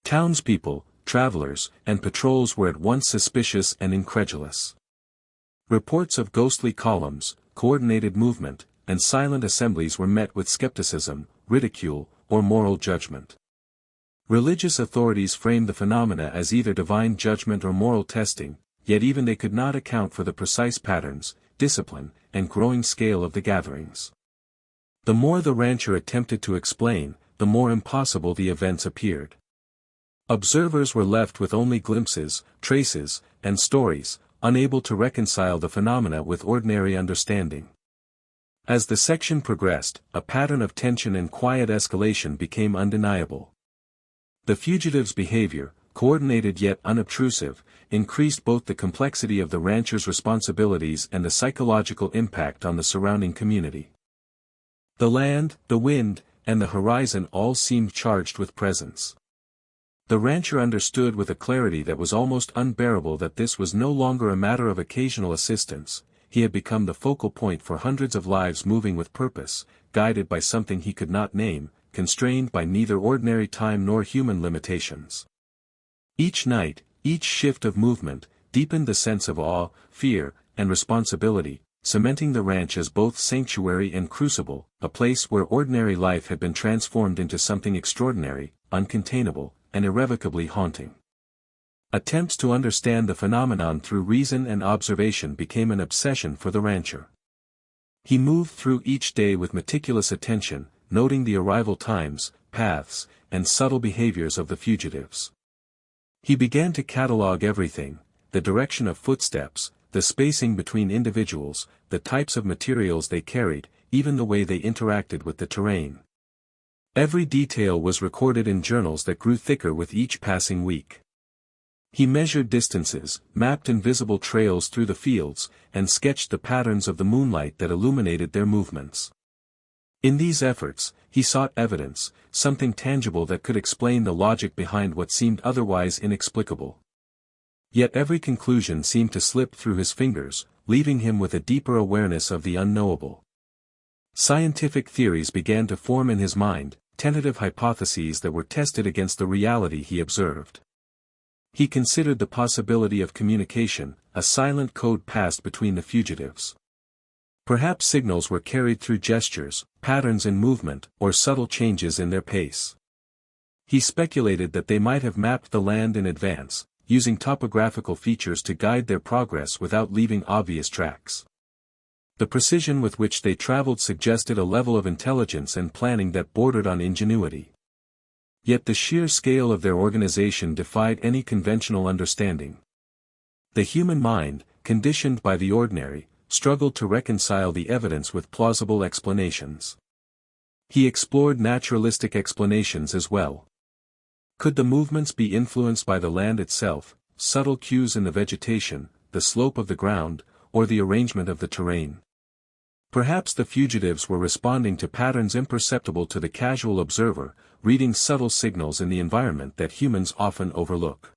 Townspeople, travelers, and patrols were at once suspicious and incredulous. Reports of ghostly columns, coordinated movement, and silent assemblies were met with skepticism, ridicule, or moral judgment. Religious authorities framed the phenomena as either divine judgment or moral testing, yet even they could not account for the precise patterns, discipline, and growing scale of the gatherings. The more the rancher attempted to explain, the more impossible the events appeared. Observers were left with only glimpses, traces, and stories, unable to reconcile the phenomena with ordinary understanding. As the section progressed, a pattern of tension and quiet escalation became undeniable. The fugitives' behavior, coordinated yet unobtrusive, increased both the complexity of the rancher's responsibilities and the psychological impact on the surrounding community. The land, the wind, and the horizon all seemed charged with presence. The rancher understood with a clarity that was almost unbearable that this was no longer a matter of occasional assistance. He had become the focal point for hundreds of lives moving with purpose, guided by something he could not name, constrained by neither ordinary time nor human limitations. Each night, each shift of movement, deepened the sense of awe, fear, and responsibility, cementing the ranch as both sanctuary and crucible, a place where ordinary life had been transformed into something extraordinary, uncontainable, and irrevocably haunting. Attempts to understand the phenomenon through reason and observation became an obsession for the rancher. He moved through each day with meticulous attention, noting the arrival times, paths, and subtle behaviors of the fugitives. He began to catalog everything: the direction of footsteps, the spacing between individuals, the types of materials they carried, even the way they interacted with the terrain. Every detail was recorded in journals that grew thicker with each passing week. He measured distances, mapped invisible trails through the fields, and sketched the patterns of the moonlight that illuminated their movements. In these efforts, he sought evidence, something tangible that could explain the logic behind what seemed otherwise inexplicable. Yet every conclusion seemed to slip through his fingers, leaving him with a deeper awareness of the unknowable. Scientific theories began to form in his mind, tentative hypotheses that were tested against the reality he observed. He considered the possibility of communication, a silent code passed between the fugitives. Perhaps signals were carried through gestures, patterns in movement, or subtle changes in their pace. He speculated that they might have mapped the land in advance, using topographical features to guide their progress without leaving obvious tracks. The precision with which they traveled suggested a level of intelligence and planning that bordered on ingenuity. Yet the sheer scale of their organization defied any conventional understanding. The human mind, conditioned by the ordinary, struggled to reconcile the evidence with plausible explanations. He explored naturalistic explanations as well. Could the movements be influenced by the land itself, subtle cues in the vegetation, the slope of the ground, or the arrangement of the terrain? Perhaps the fugitives were responding to patterns imperceptible to the casual observer, reading subtle signals in the environment that humans often overlook.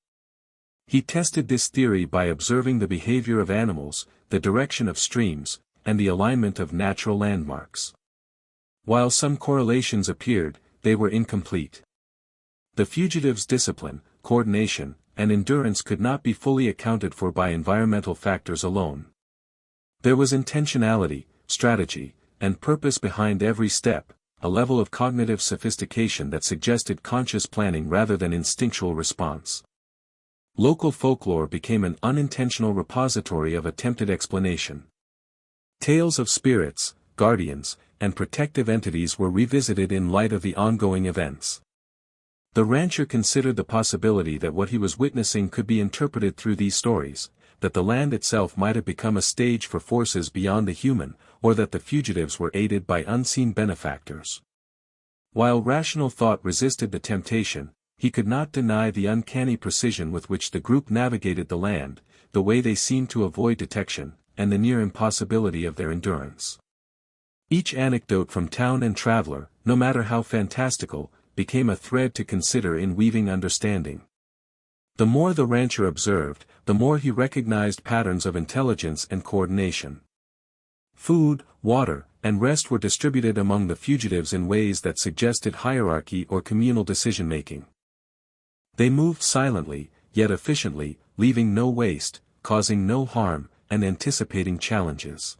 He tested this theory by observing the behavior of animals, the direction of streams, and the alignment of natural landmarks. While some correlations appeared, they were incomplete. The fugitives' discipline, coordination, and endurance could not be fully accounted for by environmental factors alone. There was intentionality, strategy, and purpose behind every step, a level of cognitive sophistication that suggested conscious planning rather than instinctual response. Local folklore became an unintentional repository of attempted explanation. Tales of spirits, guardians, and protective entities were revisited in light of the ongoing events. The rancher considered the possibility that what he was witnessing could be interpreted through these stories, that the land itself might have become a stage for forces beyond the human, or that the fugitives were aided by unseen benefactors. While rational thought resisted the temptation, he could not deny the uncanny precision with which the group navigated the land, the way they seemed to avoid detection, and the near impossibility of their endurance. Each anecdote from town and traveler, no matter how fantastical, became a thread to consider in weaving understanding. The more the rancher observed, the more he recognized patterns of intelligence and coordination. Food, water, and rest were distributed among the fugitives in ways that suggested hierarchy or communal decision-making. They moved silently, yet efficiently, leaving no waste, causing no harm, and anticipating challenges.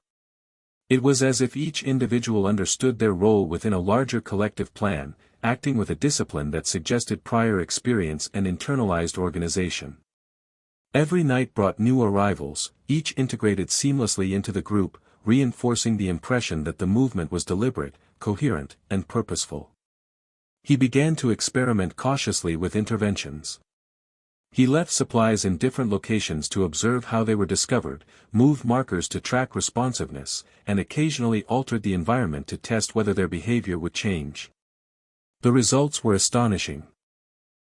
It was as if each individual understood their role within a larger collective plan, acting with a discipline that suggested prior experience and internalized organization. Every night brought new arrivals, each integrated seamlessly into the group, reinforcing the impression that the movement was deliberate, coherent, and purposeful. He began to experiment cautiously with interventions. He left supplies in different locations to observe how they were discovered, moved markers to track responsiveness, and occasionally altered the environment to test whether their behavior would change. The results were astonishing.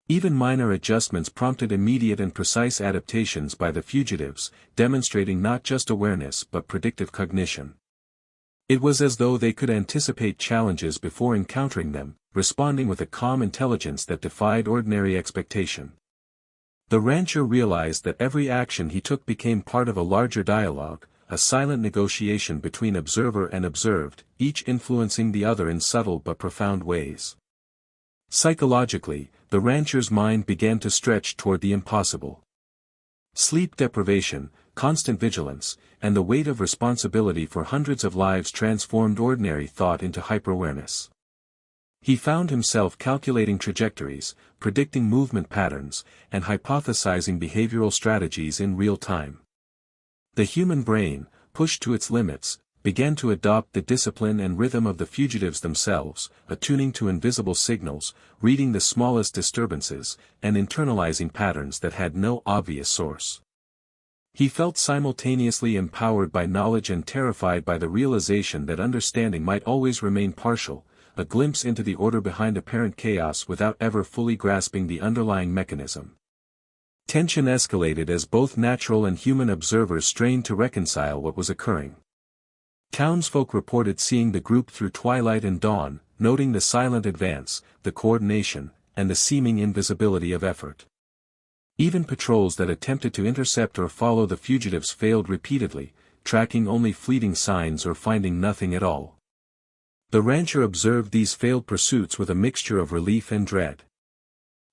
Even minor adjustments prompted immediate and precise adaptations by the fugitives, demonstrating not just awareness but predictive cognition. It was as though they could anticipate challenges before encountering them, responding with a calm intelligence that defied ordinary expectation. The rancher realized that every action he took became part of a larger dialogue, a silent negotiation between observer and observed, each influencing the other in subtle but profound ways. Psychologically, the rancher's mind began to stretch toward the impossible. Sleep deprivation, constant vigilance, and the weight of responsibility for hundreds of lives transformed ordinary thought into hyper-awareness. He found himself calculating trajectories, predicting movement patterns, and hypothesizing behavioral strategies in real time. The human brain, pushed to its limits, began to adopt the discipline and rhythm of the fugitives themselves, attuning to invisible signals, reading the smallest disturbances, and internalizing patterns that had no obvious source. He felt simultaneously empowered by knowledge and terrified by the realization that understanding might always remain partial, a glimpse into the order behind apparent chaos without ever fully grasping the underlying mechanism. Tension escalated as both natural and human observers strained to reconcile what was occurring. Townsfolk reported seeing the group through twilight and dawn, noting the silent advance, the coordination, and the seeming invisibility of effort. Even patrols that attempted to intercept or follow the fugitives failed repeatedly, tracking only fleeting signs or finding nothing at all. The rancher observed these failed pursuits with a mixture of relief and dread.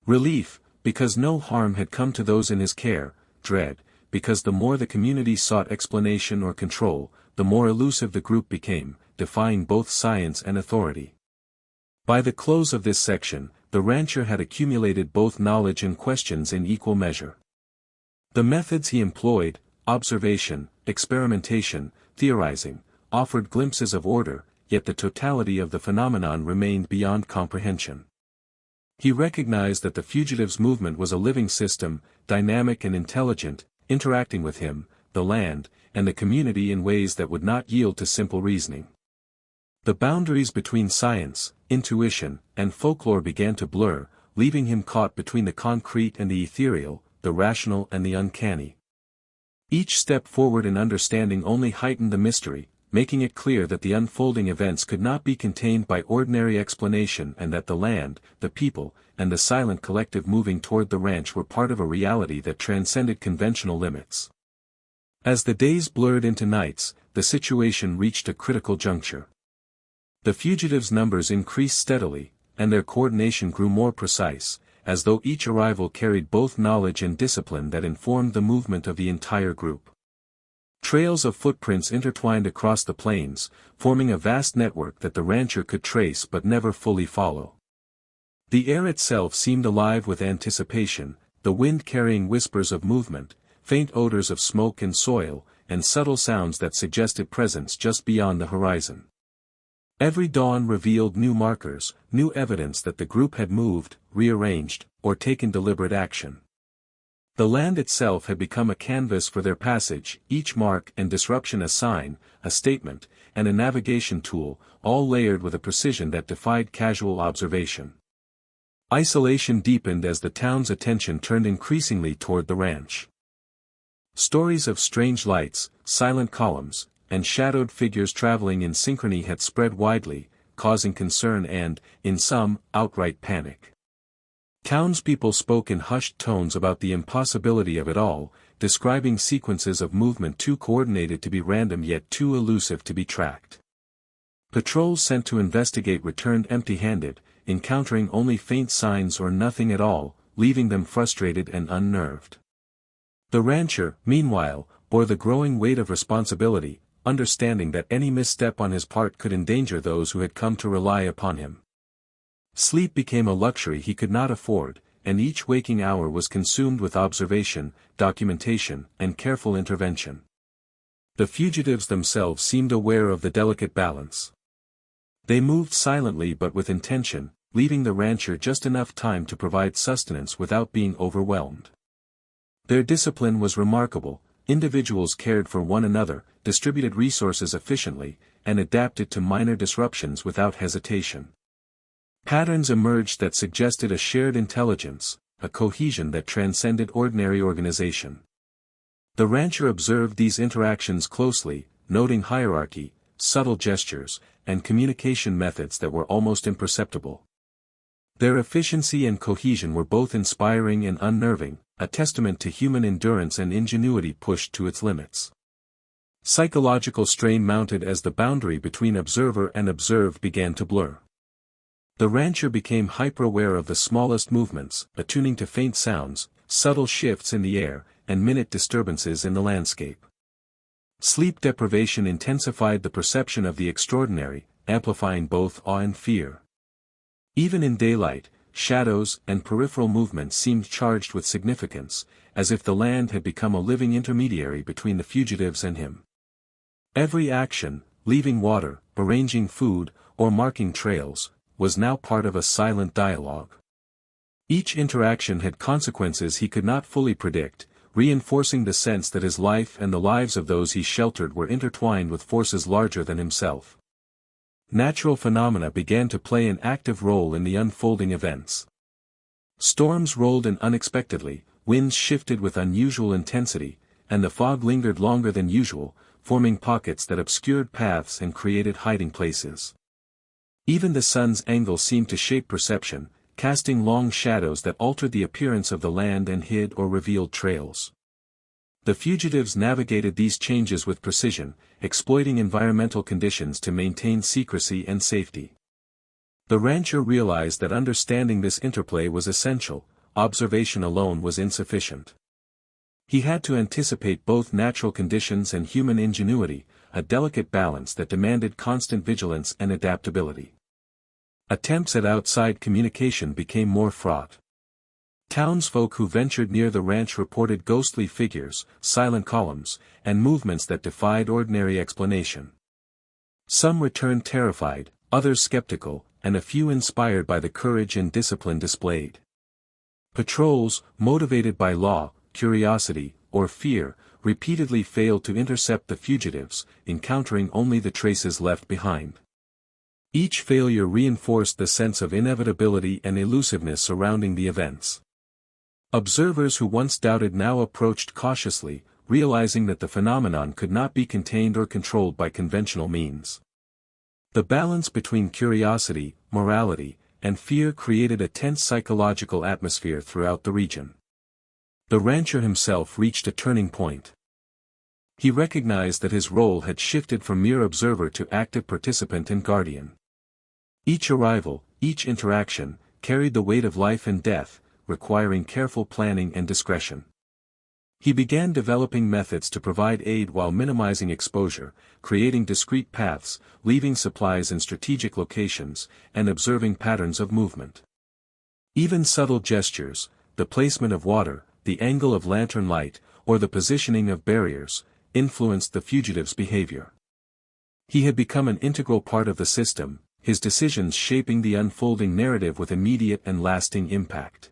Relief, because no harm had come to those in his care; dread, because the more the community sought explanation or control, the more elusive the group became, defying both science and authority. By the close of this section, the rancher had accumulated both knowledge and questions in equal measure. The methods he employed, observation, experimentation, theorizing, offered glimpses of order, yet the totality of the phenomenon remained beyond comprehension. He recognized that the fugitives' movement was a living system, dynamic and intelligent, interacting with him, the land, and the community in ways that would not yield to simple reasoning. The boundaries between science, intuition, and folklore began to blur, leaving him caught between the concrete and the ethereal, the rational and the uncanny. Each step forward in understanding only heightened the mystery, making it clear that the unfolding events could not be contained by ordinary explanation and that the land, the people, and the silent collective moving toward the ranch were part of a reality that transcended conventional limits. As the days blurred into nights, the situation reached a critical juncture. The fugitives' numbers increased steadily, and their coordination grew more precise, as though each arrival carried both knowledge and discipline that informed the movement of the entire group. Trails of footprints intertwined across the plains, forming a vast network that the rancher could trace but never fully follow. The air itself seemed alive with anticipation, the wind carrying whispers of movement, faint odors of smoke and soil, and subtle sounds that suggested presence just beyond the horizon. Every dawn revealed new markers, new evidence that the group had moved, rearranged, or taken deliberate action. The land itself had become a canvas for their passage, each mark and disruption a sign, a statement, and a navigation tool, all layered with a precision that defied casual observation. Isolation deepened as the town's attention turned increasingly toward the ranch. Stories of strange lights, silent columns, and shadowed figures traveling in synchrony had spread widely, causing concern and, in some, outright panic. Townspeople spoke in hushed tones about the impossibility of it all, describing sequences of movement too coordinated to be random yet too elusive to be tracked. Patrols sent to investigate returned empty-handed, encountering only faint signs or nothing at all, leaving them frustrated and unnerved. The rancher, meanwhile, bore the growing weight of responsibility, understanding that any misstep on his part could endanger those who had come to rely upon him. Sleep became a luxury he could not afford, and each waking hour was consumed with observation, documentation, and careful intervention. The fugitives themselves seemed aware of the delicate balance. They moved silently but with intention, leaving the rancher just enough time to provide sustenance without being overwhelmed. Their discipline was remarkable. Individuals cared for one another, distributed resources efficiently, and adapted to minor disruptions without hesitation. Patterns emerged that suggested a shared intelligence, a cohesion that transcended ordinary organization. The rancher observed these interactions closely, noting hierarchy, subtle gestures, and communication methods that were almost imperceptible. Their efficiency and cohesion were both inspiring and unnerving, a testament to human endurance and ingenuity pushed to its limits. Psychological strain mounted as the boundary between observer and observed began to blur. The rancher became hyper-aware of the smallest movements, attuning to faint sounds, subtle shifts in the air, and minute disturbances in the landscape. Sleep deprivation intensified the perception of the extraordinary, amplifying both awe and fear. Even in daylight, shadows and peripheral movements seemed charged with significance, as if the land had become a living intermediary between the fugitives and him. Every action, leaving water, arranging food, or marking trails, was now part of a silent dialogue. Each interaction had consequences he could not fully predict, reinforcing the sense that his life and the lives of those he sheltered were intertwined with forces larger than himself. Natural phenomena began to play an active role in the unfolding events. Storms rolled in unexpectedly, winds shifted with unusual intensity, and the fog lingered longer than usual, forming pockets that obscured paths and created hiding places. Even the sun's angle seemed to shape perception, casting long shadows that altered the appearance of the land and hid or revealed trails. The fugitives navigated these changes with precision, exploiting environmental conditions to maintain secrecy and safety. The rancher realized that understanding this interplay was essential. Observation alone was insufficient. He had to anticipate both natural conditions and human ingenuity, a delicate balance that demanded constant vigilance and adaptability. Attempts at outside communication became more fraught. Townsfolk who ventured near the ranch reported ghostly figures, silent columns, and movements that defied ordinary explanation. Some returned terrified, others skeptical, and a few inspired by the courage and discipline displayed. Patrols, motivated by law, curiosity, or fear, repeatedly failed to intercept the fugitives, encountering only the traces left behind. Each failure reinforced the sense of inevitability and elusiveness surrounding the events. Observers who once doubted now approached cautiously, realizing that the phenomenon could not be contained or controlled by conventional means. The balance between curiosity, morality, and fear created a tense psychological atmosphere throughout the region. The rancher himself reached a turning point. He recognized that his role had shifted from mere observer to active participant and guardian. Each arrival, each interaction, carried the weight of life and death, requiring careful planning and discretion. He began developing methods to provide aid while minimizing exposure, creating discrete paths, leaving supplies in strategic locations, and observing patterns of movement. Even subtle gestures, the placement of water, the angle of lantern light, or the positioning of barriers, influenced the fugitive's behavior. He had become an integral part of the system, his decisions shaping the unfolding narrative with immediate and lasting impact.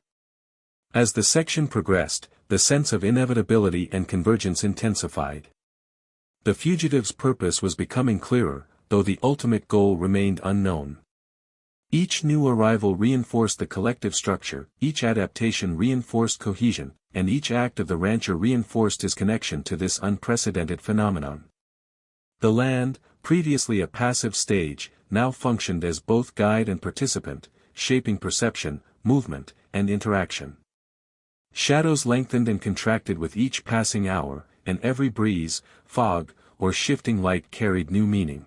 As the section progressed, the sense of inevitability and convergence intensified. The fugitive's purpose was becoming clearer, though the ultimate goal remained unknown. Each new arrival reinforced the collective structure, each adaptation reinforced cohesion, and each act of the rancher reinforced his connection to this unprecedented phenomenon. The land, previously a passive stage, now functioned as both guide and participant, shaping perception, movement, and interaction. Shadows lengthened and contracted with each passing hour, and every breeze, fog, or shifting light carried new meaning.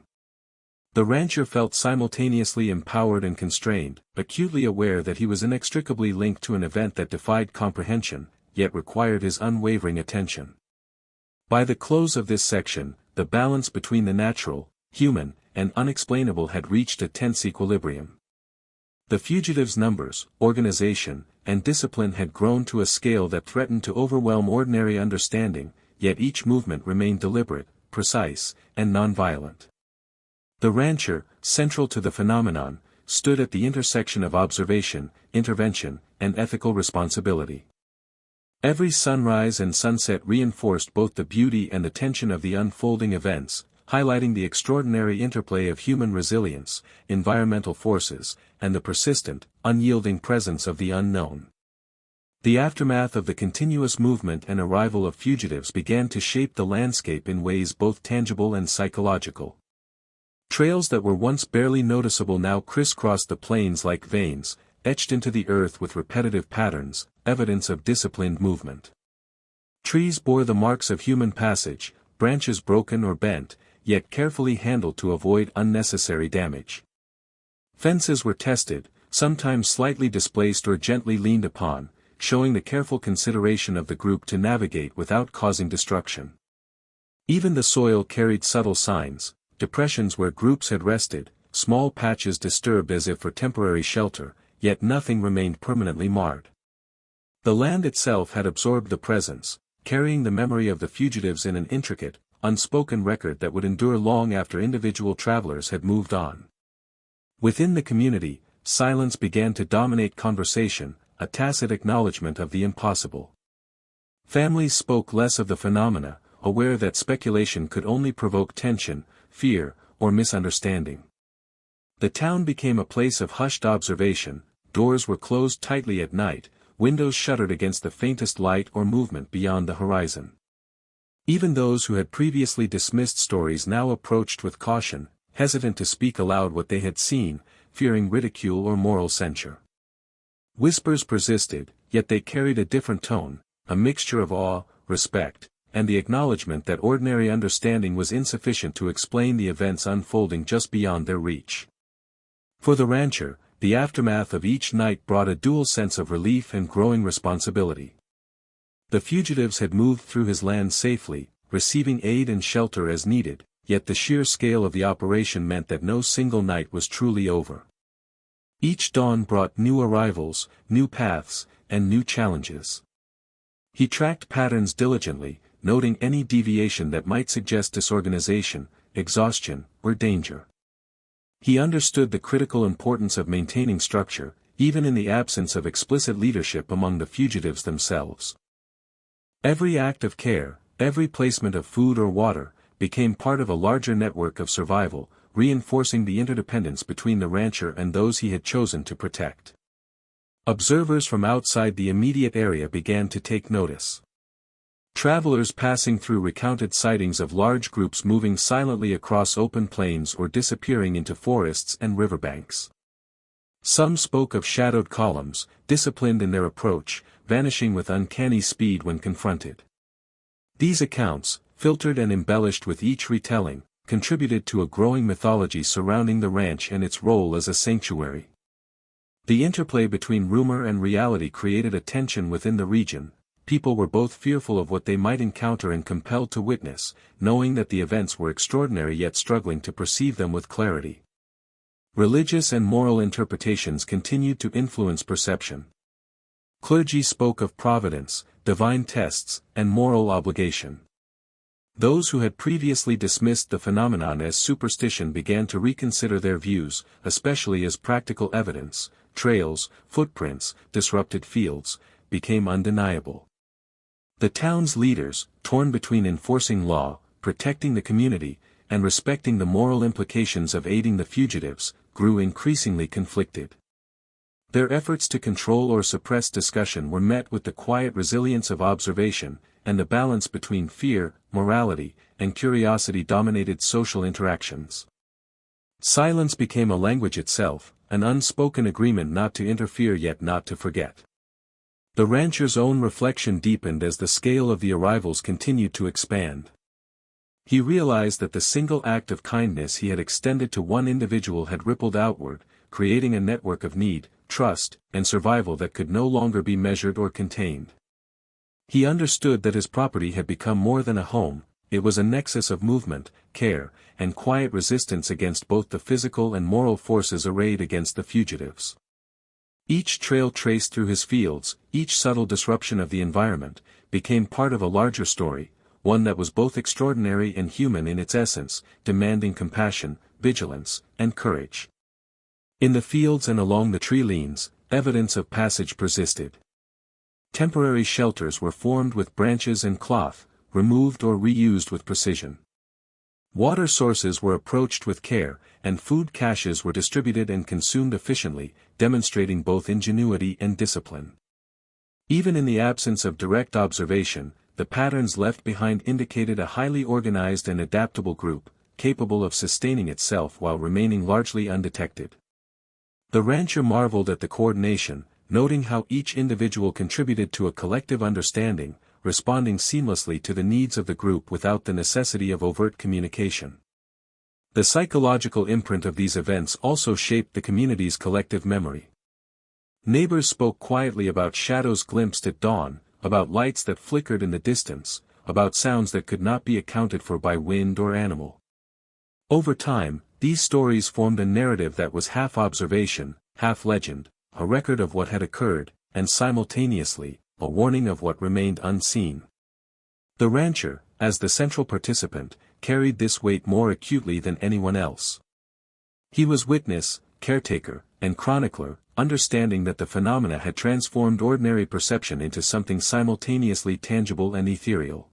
The rancher felt simultaneously empowered and constrained, acutely aware that he was inextricably linked to an event that defied comprehension, yet required his unwavering attention. By the close of this section, the balance between the natural, human, and unexplainable had reached a tense equilibrium. The fugitives' numbers, organization, and discipline had grown to a scale that threatened to overwhelm ordinary understanding, yet each movement remained deliberate, precise, and nonviolent. The rancher, central to the phenomenon, stood at the intersection of observation, intervention, and ethical responsibility. Every sunrise and sunset reinforced both the beauty and the tension of the unfolding events, highlighting the extraordinary interplay of human resilience, environmental forces, and the persistent, unyielding presence of the unknown. The aftermath of the continuous movement and arrival of fugitives began to shape the landscape in ways both tangible and psychological. Trails that were once barely noticeable now crisscrossed the plains like veins, etched into the earth with repetitive patterns, evidence of disciplined movement. Trees bore the marks of human passage, branches broken or bent, yet carefully handled to avoid unnecessary damage. Fences were tested, sometimes slightly displaced or gently leaned upon, showing the careful consideration of the group to navigate without causing destruction. Even the soil carried subtle signs, depressions where groups had rested, small patches disturbed as if for temporary shelter, yet nothing remained permanently marred. The land itself had absorbed the presence, carrying the memory of the fugitives in an intricate, unspoken record that would endure long after individual travelers had moved on. Within the community, silence began to dominate conversation, a tacit acknowledgement of the impossible. Families spoke less of the phenomena, aware that speculation could only provoke tension, fear, or misunderstanding. The town became a place of hushed observation, doors were closed tightly at night, windows shuttered against the faintest light or movement beyond the horizon. Even those who had previously dismissed stories now approached with caution, hesitant to speak aloud what they had seen, fearing ridicule or moral censure. Whispers persisted, yet they carried a different tone, a mixture of awe, respect, and the acknowledgement that ordinary understanding was insufficient to explain the events unfolding just beyond their reach. For the rancher, the aftermath of each night brought a dual sense of relief and growing responsibility. The fugitives had moved through his land safely, receiving aid and shelter as needed, yet the sheer scale of the operation meant that no single night was truly over. Each dawn brought new arrivals, new paths, and new challenges. He tracked patterns diligently, noting any deviation that might suggest disorganization, exhaustion, or danger. He understood the critical importance of maintaining structure, even in the absence of explicit leadership among the fugitives themselves. Every act of care, every placement of food or water, became part of a larger network of survival, reinforcing the interdependence between the rancher and those he had chosen to protect. Observers from outside the immediate area began to take notice. Travelers passing through recounted sightings of large groups moving silently across open plains or disappearing into forests and riverbanks. Some spoke of shadowed columns, disciplined in their approach, vanishing with uncanny speed when confronted. These accounts, filtered and embellished with each retelling, contributed to a growing mythology surrounding the ranch and its role as a sanctuary. The interplay between rumor and reality created a tension within the region. People were both fearful of what they might encounter and compelled to witness, knowing that the events were extraordinary yet struggling to perceive them with clarity. Religious and moral interpretations continued to influence perception. Clergy spoke of providence, divine tests, and moral obligation. Those who had previously dismissed the phenomenon as superstition began to reconsider their views, especially as practical evidence, trails, footprints, disrupted fields, became undeniable. The town's leaders, torn between enforcing law, protecting the community, and respecting the moral implications of aiding the fugitives, grew increasingly conflicted. Their efforts to control or suppress discussion were met with the quiet resilience of observation, and the balance between fear, morality, and curiosity dominated social interactions. Silence became a language itself, an unspoken agreement not to interfere yet not to forget. The rancher's own reflection deepened as the scale of the arrivals continued to expand. He realized that the single act of kindness he had extended to one individual had rippled outward, creating a network of need, trust, and survival that could no longer be measured or contained. He understood that his property had become more than a home, it was a nexus of movement, care, and quiet resistance against both the physical and moral forces arrayed against the fugitives. Each trail traced through his fields, each subtle disruption of the environment, became part of a larger story, one that was both extraordinary and human in its essence, demanding compassion, vigilance, and courage. In the fields and along the tree lanes, evidence of passage persisted. Temporary shelters were formed with branches and cloth, removed or reused with precision. Water sources were approached with care, and food caches were distributed and consumed efficiently, demonstrating both ingenuity and discipline. Even in the absence of direct observation, the patterns left behind indicated a highly organized and adaptable group, capable of sustaining itself while remaining largely undetected. The rancher marveled at the coordination, noting how each individual contributed to a collective understanding, responding seamlessly to the needs of the group without the necessity of overt communication. The psychological imprint of these events also shaped the community's collective memory. Neighbors spoke quietly about shadows glimpsed at dawn, about lights that flickered in the distance, about sounds that could not be accounted for by wind or animal. Over time, these stories formed a narrative that was half observation, half legend, a record of what had occurred, and simultaneously, a warning of what remained unseen. The rancher, as the central participant, carried this weight more acutely than anyone else. He was witness, caretaker, and chronicler, understanding that the phenomena had transformed ordinary perception into something simultaneously tangible and ethereal.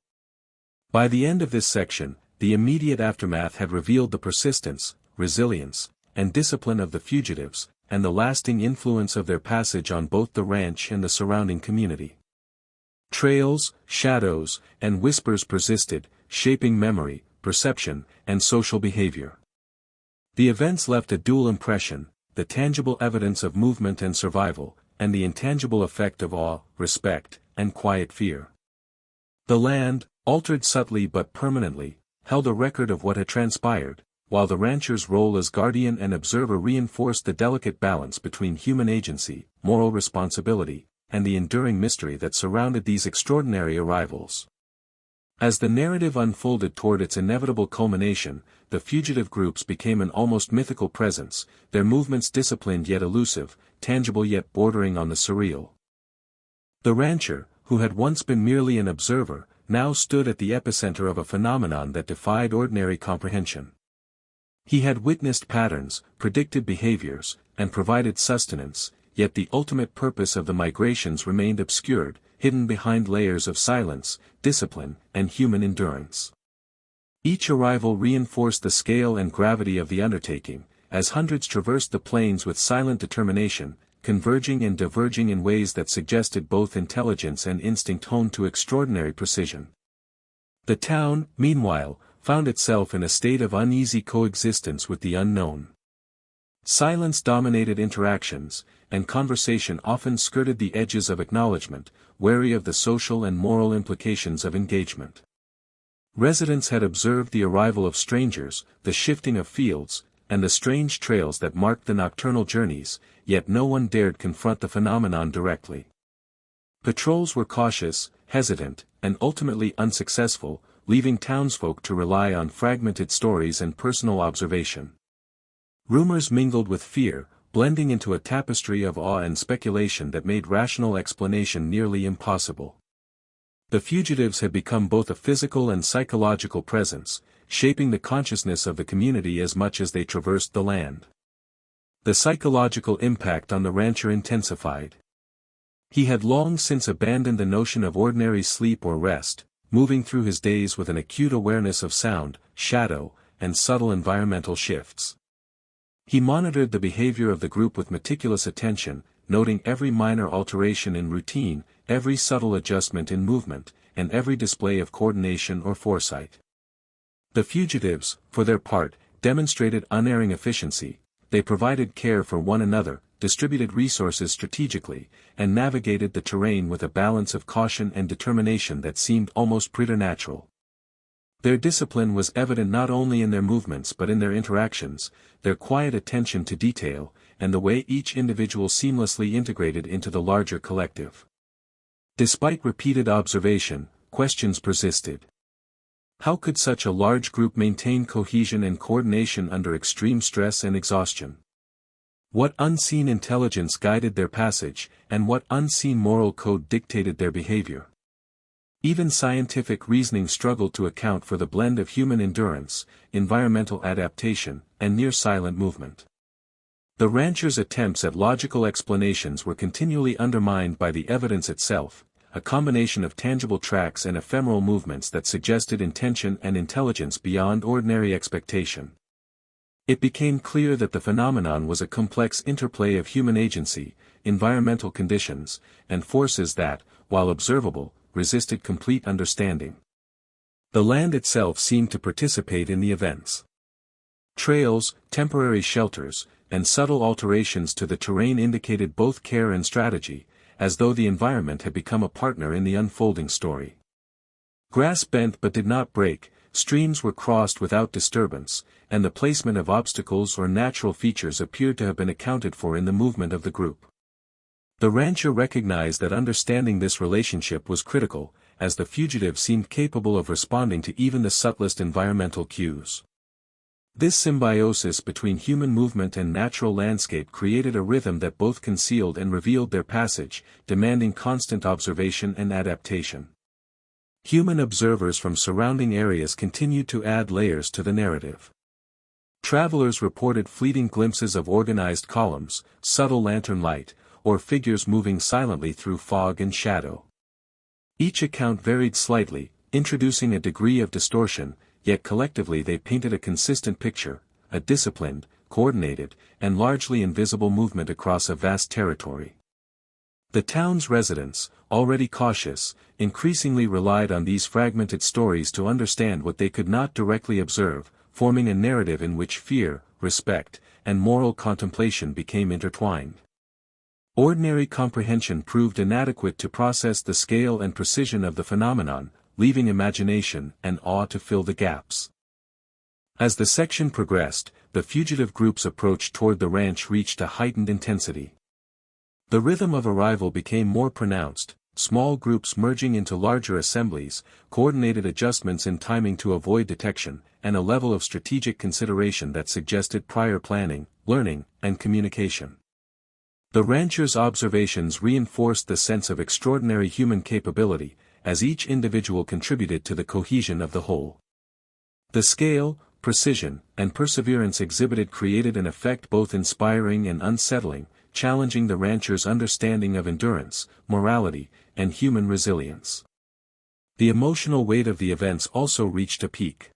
By the end of this section, the immediate aftermath had revealed the persistence, resilience, and discipline of the fugitives, and the lasting influence of their passage on both the ranch and the surrounding community. Trails, shadows, and whispers persisted, shaping memory, perception, and social behavior. The events left a dual impression, the tangible evidence of movement and survival, and the intangible effect of awe, respect, and quiet fear. The land, altered subtly but permanently, held a record of what had transpired, while the rancher's role as guardian and observer reinforced the delicate balance between human agency, moral responsibility, and the enduring mystery that surrounded these extraordinary arrivals. As the narrative unfolded toward its inevitable culmination, the fugitive groups became an almost mythical presence, their movements disciplined yet elusive, tangible yet bordering on the surreal. The rancher, who had once been merely an observer, now stood at the epicenter of a phenomenon that defied ordinary comprehension. He had witnessed patterns, predicted behaviors, and provided sustenance, yet the ultimate purpose of the migrations remained obscured, hidden behind layers of silence, discipline, and human endurance. Each arrival reinforced the scale and gravity of the undertaking, as hundreds traversed the plains with silent determination, converging and diverging in ways that suggested both intelligence and instinct honed to extraordinary precision. The town, meanwhile, found itself in a state of uneasy coexistence with the unknown. Silence dominated interactions, and conversation often skirted the edges of acknowledgement, wary of the social and moral implications of engagement. Residents had observed the arrival of strangers, the shifting of fields, and the strange trails that marked the nocturnal journeys, yet no one dared confront the phenomenon directly. Patrols were cautious, hesitant, and ultimately unsuccessful, leaving townsfolk to rely on fragmented stories and personal observation. Rumors mingled with fear, blending into a tapestry of awe and speculation that made rational explanation nearly impossible. The fugitives had become both a physical and psychological presence, shaping the consciousness of the community as much as they traversed the land. The psychological impact on the rancher intensified. He had long since abandoned the notion of ordinary sleep or rest, moving through his days with an acute awareness of sound, shadow, and subtle environmental shifts. He monitored the behavior of the group with meticulous attention, noting every minor alteration in routine, every subtle adjustment in movement, and every display of coordination or foresight. The fugitives, for their part, demonstrated unerring efficiency. They provided care for one another, distributed resources strategically, and navigated the terrain with a balance of caution and determination that seemed almost preternatural. Their discipline was evident not only in their movements but in their interactions, their quiet attention to detail, and the way each individual seamlessly integrated into the larger collective. Despite repeated observation, questions persisted. How could such a large group maintain cohesion and coordination under extreme stress and exhaustion? What unseen intelligence guided their passage, and what unseen moral code dictated their behavior? Even scientific reasoning struggled to account for the blend of human endurance, environmental adaptation, and near-silent movement. The ranchers' attempts at logical explanations were continually undermined by the evidence itself, a combination of tangible tracks and ephemeral movements that suggested intention and intelligence beyond ordinary expectation. It became clear that the phenomenon was a complex interplay of human agency, environmental conditions, and forces that, while observable, resisted complete understanding. The land itself seemed to participate in the events. Trails, temporary shelters, and subtle alterations to the terrain indicated both care and strategy, as though the environment had become a partner in the unfolding story. Grass bent but did not break, streams were crossed without disturbance, and the placement of obstacles or natural features appeared to have been accounted for in the movement of the group. The rancher recognized that understanding this relationship was critical, as the fugitive seemed capable of responding to even the subtlest environmental cues. This symbiosis between human movement and natural landscape created a rhythm that both concealed and revealed their passage, demanding constant observation and adaptation. Human observers from surrounding areas continued to add layers to the narrative. Travelers reported fleeting glimpses of organized columns, subtle lantern light, or figures moving silently through fog and shadow. Each account varied slightly, introducing a degree of distortion, yet collectively they painted a consistent picture, a disciplined, coordinated, and largely invisible movement across a vast territory. The town's residents, already cautious, increasingly relied on these fragmented stories to understand what they could not directly observe, forming a narrative in which fear, respect, and moral contemplation became intertwined. Ordinary comprehension proved inadequate to process the scale and precision of the phenomenon, leaving imagination and awe to fill the gaps. As the section progressed, the fugitive group's approach toward the ranch reached a heightened intensity. The rhythm of arrival became more pronounced, small groups merging into larger assemblies, coordinated adjustments in timing to avoid detection, and a level of strategic consideration that suggested prior planning, learning, and communication. The ranchers' observations reinforced the sense of extraordinary human capability, as each individual contributed to the cohesion of the whole. The scale, precision, and perseverance exhibited created an effect both inspiring and unsettling, challenging the ranchers' understanding of endurance, morality, and human resilience. The emotional weight of the events also reached a peak.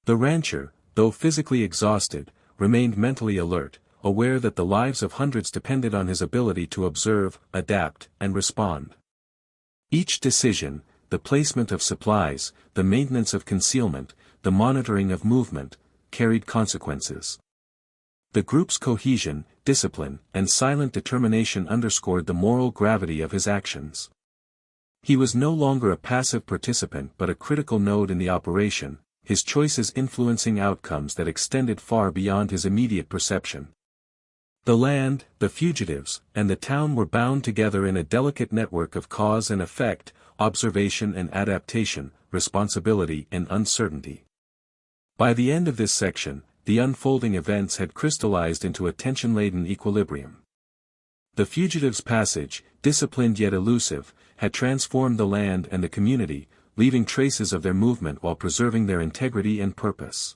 The rancher, though physically exhausted, remained mentally alert, aware that the lives of hundreds depended on his ability to observe, adapt, and respond. Each decision, the placement of supplies, the maintenance of concealment, the monitoring of movement, carried consequences. The group's cohesion, discipline, and silent determination underscored the moral gravity of his actions. He was no longer a passive participant but a critical node in the operation, his choices influencing outcomes that extended far beyond his immediate perception. The land, the fugitives, and the town were bound together in a delicate network of cause and effect, observation and adaptation, responsibility and uncertainty. By the end of this section, the unfolding events had crystallized into a tension-laden equilibrium. The fugitives' passage, disciplined yet elusive, had transformed the land and the community, leaving traces of their movement while preserving their integrity and purpose.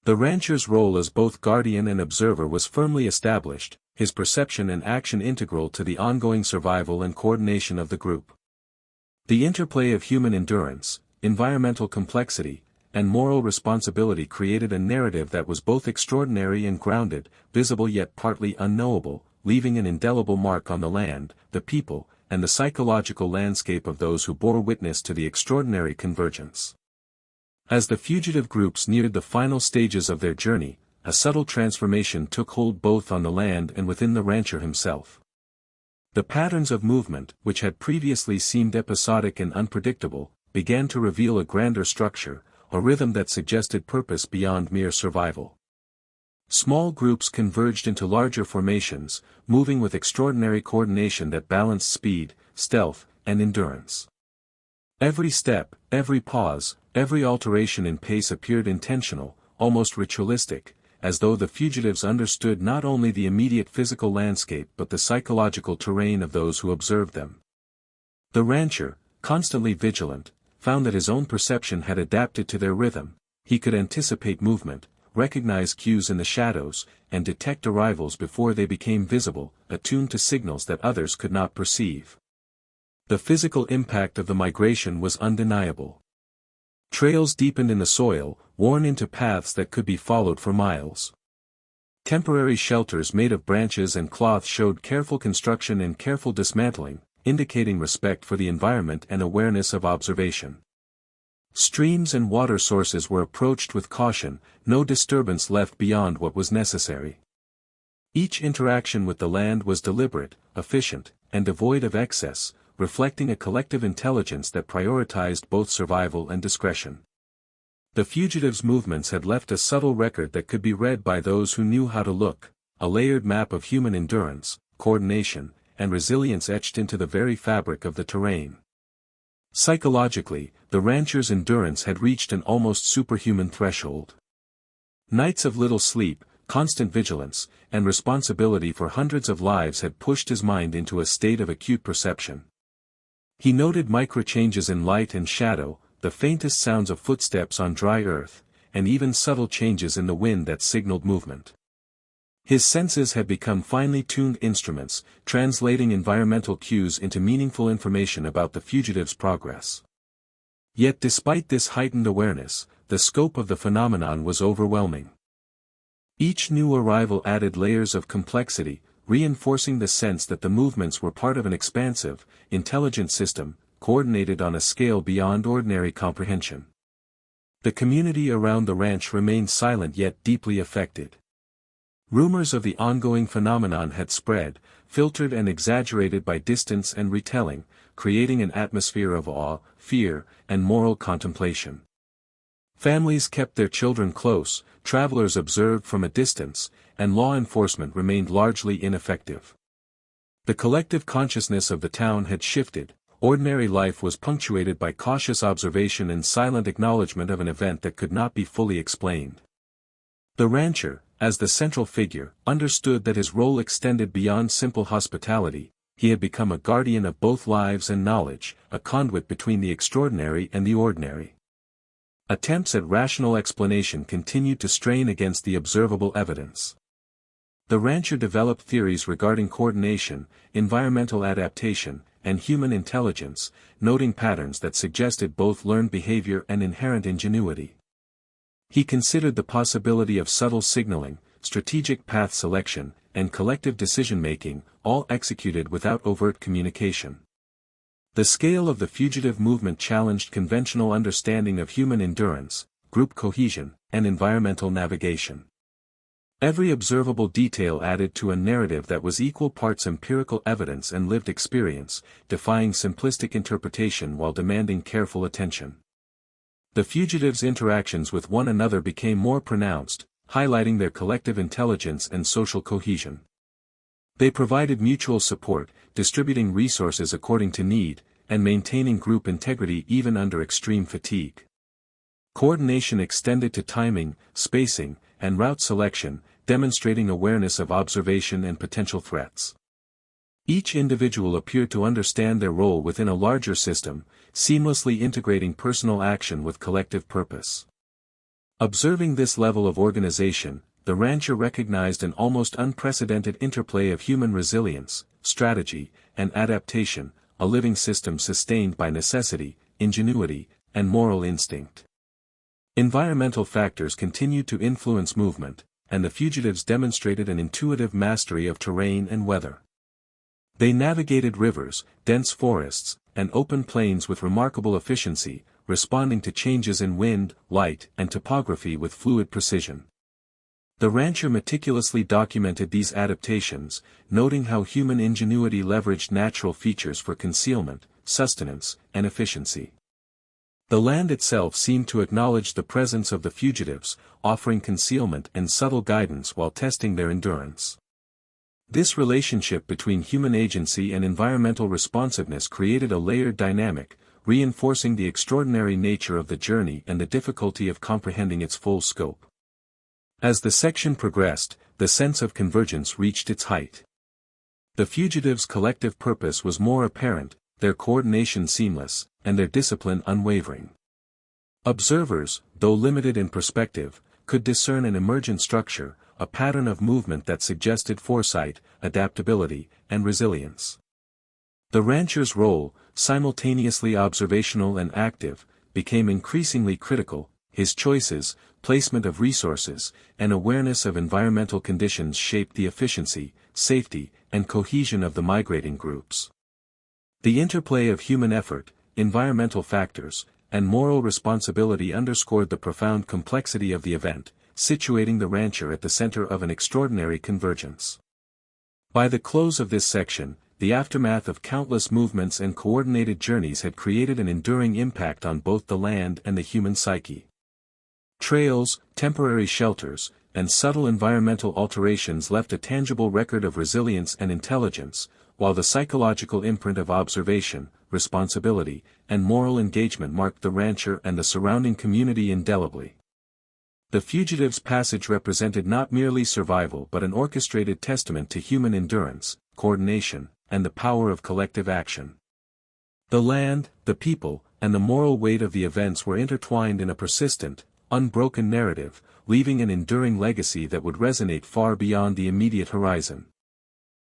The rancher's role as both guardian and observer was firmly established, his perception and action integral to the ongoing survival and coordination of the group. The interplay of human endurance, environmental complexity, and moral responsibility created a narrative that was both extraordinary and grounded, visible yet partly unknowable, leaving an indelible mark on the land, the people, and the psychological landscape of those who bore witness to the extraordinary convergence. As the fugitive groups neared the final stages of their journey, a subtle transformation took hold both on the land and within the rancher himself. The patterns of movement, which had previously seemed episodic and unpredictable, began to reveal a grander structure, a rhythm that suggested purpose beyond mere survival. Small groups converged into larger formations, moving with extraordinary coordination that balanced speed, stealth, and endurance. Every step, every pause, every alteration in pace appeared intentional, almost ritualistic, as though the fugitives understood not only the immediate physical landscape but the psychological terrain of those who observed them. The rancher, constantly vigilant, found that his own perception had adapted to their rhythm. He could anticipate movement, recognize cues in the shadows, and detect arrivals before they became visible, attuned to signals that others could not perceive. The physical impact of the migration was undeniable. Trails deepened in the soil, worn into paths that could be followed for miles. Temporary shelters made of branches and cloth showed careful construction and careful dismantling, indicating respect for the environment and awareness of observation. Streams and water sources were approached with caution, no disturbance left beyond what was necessary. Each interaction with the land was deliberate, efficient, and devoid of excess, reflecting a collective intelligence that prioritized both survival and discretion. The fugitives' movements had left a subtle record that could be read by those who knew how to look, a layered map of human endurance, coordination, and resilience etched into the very fabric of the terrain. Psychologically, the rancher's endurance had reached an almost superhuman threshold. Nights of little sleep, constant vigilance, and responsibility for hundreds of lives had pushed his mind into a state of acute perception. He noted micro-changes in light and shadow, the faintest sounds of footsteps on dry earth, and even subtle changes in the wind that signaled movement. His senses had become finely tuned instruments, translating environmental cues into meaningful information about the fugitive's progress. Yet despite this heightened awareness, the scope of the phenomenon was overwhelming. Each new arrival added layers of complexity, reinforcing the sense that the movements were part of an expansive, intelligent system, coordinated on a scale beyond ordinary comprehension. The community around the ranch remained silent yet deeply affected. Rumors of the ongoing phenomenon had spread, filtered and exaggerated by distance and retelling, creating an atmosphere of awe, fear, and moral contemplation. Families kept their children close, travelers observed from a distance, and law enforcement remained largely ineffective. The collective consciousness of the town had shifted. Ordinary life was punctuated by cautious observation and silent acknowledgement of an event that could not be fully explained. The rancher, as the central figure, understood that his role extended beyond simple hospitality. He had become a guardian of both lives and knowledge, a conduit between the extraordinary and the ordinary. Attempts at rational explanation continued to strain against the observable evidence. The rancher developed theories regarding coordination, environmental adaptation, and human intelligence, noting patterns that suggested both learned behavior and inherent ingenuity. He considered the possibility of subtle signaling, strategic path selection, and collective decision-making, all executed without overt communication. The scale of the fugitive movement challenged conventional understanding of human endurance, group cohesion, and environmental navigation. Every observable detail added to a narrative that was equal parts empirical evidence and lived experience, defying simplistic interpretation while demanding careful attention. The fugitives' interactions with one another became more pronounced, highlighting their collective intelligence and social cohesion. They provided mutual support, distributing resources according to need, and maintaining group integrity even under extreme fatigue. Coordination extended to timing, spacing, and route selection, demonstrating awareness of observation and potential threats. Each individual appeared to understand their role within a larger system, seamlessly integrating personal action with collective purpose. Observing this level of organization, the rancher recognized an almost unprecedented interplay of human resilience, strategy, and adaptation, a living system sustained by necessity, ingenuity, and moral instinct. Environmental factors continued to influence movement, and the fugitives demonstrated an intuitive mastery of terrain and weather. They navigated rivers, dense forests, and open plains with remarkable efficiency, responding to changes in wind, light, and topography with fluid precision. The rancher meticulously documented these adaptations, noting how human ingenuity leveraged natural features for concealment, sustenance, and efficiency. The land itself seemed to acknowledge the presence of the fugitives, offering concealment and subtle guidance while testing their endurance. This relationship between human agency and environmental responsiveness created a layered dynamic, reinforcing the extraordinary nature of the journey and the difficulty of comprehending its full scope. As the section progressed, the sense of convergence reached its height. The fugitives' collective purpose was more apparent, their coordination seamless, and their discipline unwavering. Observers, though limited in perspective, could discern an emergent structure, a pattern of movement that suggested foresight, adaptability, and resilience. The rancher's role, simultaneously observational and active, became increasingly critical. His choices, placement of resources, and awareness of environmental conditions shaped the efficiency, safety, and cohesion of the migrating groups. The interplay of human effort, environmental factors, and moral responsibility underscored the profound complexity of the event, situating the rancher at the center of an extraordinary convergence. By the close of this section, the aftermath of countless movements and coordinated journeys had created an enduring impact on both the land and the human psyche. Trails, temporary shelters, and subtle environmental alterations left a tangible record of resilience and intelligence, while the psychological imprint of observation, responsibility, and moral engagement marked the rancher and the surrounding community indelibly. The fugitives' passage represented not merely survival but an orchestrated testament to human endurance, coordination, and the power of collective action. The land, the people, and the moral weight of the events were intertwined in a persistent, unbroken narrative, leaving an enduring legacy that would resonate far beyond the immediate horizon.